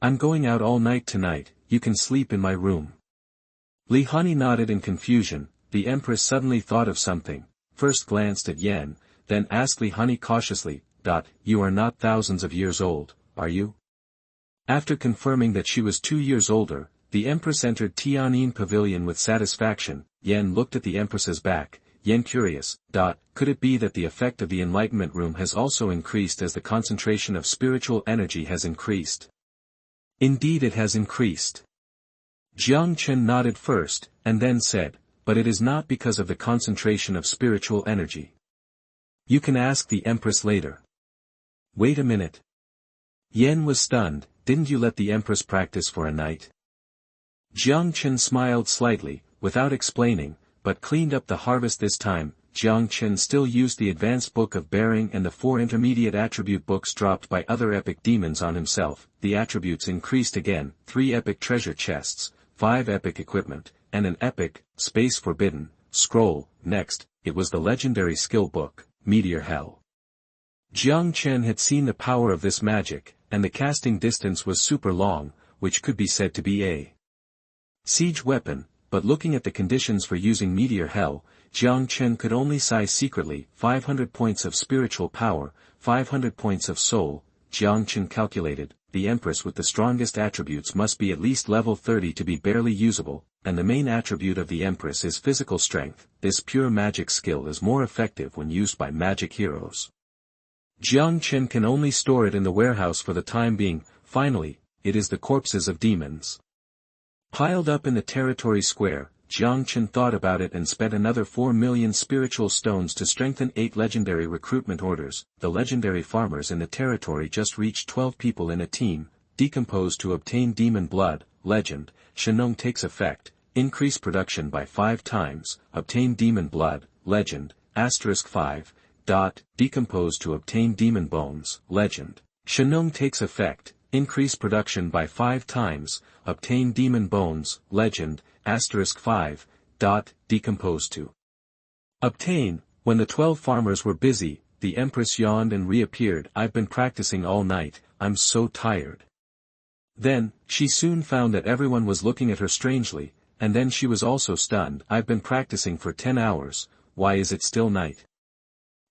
I'm going out all night tonight, you can sleep in my room. Li Hanyi nodded in confusion. The Empress suddenly thought of something, first glanced at Yan, then asked Li Hanyi cautiously, You are not thousands of years old, are you? After confirming that she was 2 years older, the Empress entered Tianyin Pavilion with satisfaction. Yan looked at the Empress's back. Yen curious. Could it be that the effect of the Enlightenment Room has also increased as the concentration of spiritual energy has increased? Indeed it has increased. Jiang Chen nodded first, and then said, but it is not because of the concentration of spiritual energy. You can ask the Empress later. Wait a minute. Yen was stunned. Didn't you let the Empress practice for a night? Jiang Chen smiled slightly, without explaining, but cleaned up the harvest this time. Jiang Chen still used the advanced book of bearing and the 4 intermediate attribute books dropped by other epic demons on himself. The attributes increased again, 3 epic treasure chests, 5 epic equipment, and an epic, space forbidden, scroll. Next, it was the legendary skill book, Meteor Hell. Jiang Chen had seen the power of this magic, and the casting distance was super long, which could be said to be a siege weapon, but looking at the conditions for using Meteor Hell, Jiang Chen could only sigh secretly. 500 points of spiritual power, 500 points of soul. Jiang Chen calculated, the Empress with the strongest attributes must be at least level 30 to be barely usable, and the main attribute of the Empress is physical strength. This pure magic skill is more effective when used by magic heroes. Jiang Chen can only store it in the warehouse for the time being. Finally, it is the corpses of demons piled up in the territory square. Jiang Chen thought about it and spent another 4 million spiritual stones to strengthen 8 legendary recruitment orders. The legendary farmers in the territory just reached 12 people in a team. Decompose to obtain demon blood. Legend, Shenong takes effect. Increase production by 5 times. Obtain demon blood. Legend, *5. Decompose to obtain demon bones. Legend, Shenong takes effect. Increase production by 5 times. Obtain demon bones. Legend, *5. Decompose to obtain. When the 12 farmers were busy, the Empress yawned and reappeared. I've been practicing all night, I'm so tired. Then, she soon found that everyone was looking at her strangely, and then she was also stunned. I've been practicing for 10 hours, why is it still night?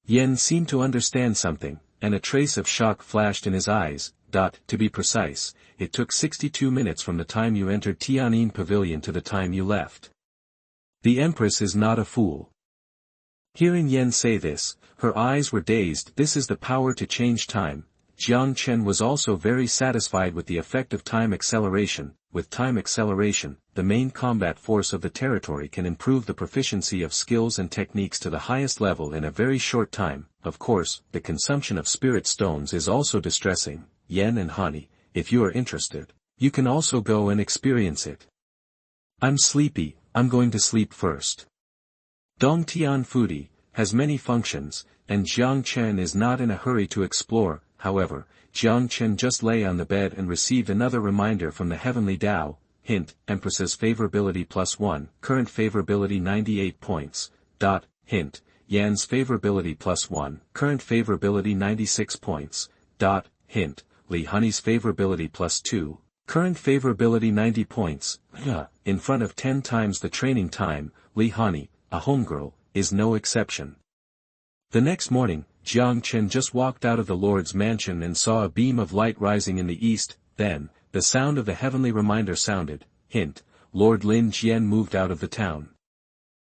Yen seemed to understand something, and a trace of shock flashed in his eyes. To be precise, it took 62 minutes from the time you entered Tianyin Pavilion to the time you left. The Empress is not a fool. Hearing Yen say this, her eyes were dazed. This is the power to change time. Jiang Chen was also very satisfied with the effect of time acceleration. With time acceleration, the main combat force of the territory can improve the proficiency of skills and techniques to the highest level in a very short time. Of course, the consumption of spirit stones is also distressing. Yen and Hanyi, if you are interested, you can also go and experience it. I'm sleepy, I'm going to sleep first. Dong Tian Fudi has many functions, and Jiang Chen is not in a hurry to explore. However, Jiang Chen just lay on the bed and received another reminder from the Heavenly Tao. Hint, Empress's favorability +1, current favorability 98 points. Hint, Yan's favorability +1, current favorability 96 points. Hint, Li Hanyi's favorability +2, current favorability 90 points. In front of 10 times the training time, Li Hanyi, a homegirl, is no exception. The next morning, Jiang Chen just walked out of the Lord's mansion and saw a beam of light rising in the east. Then, the sound of the heavenly reminder sounded. Hint, Lord Lin Jian moved out of the town.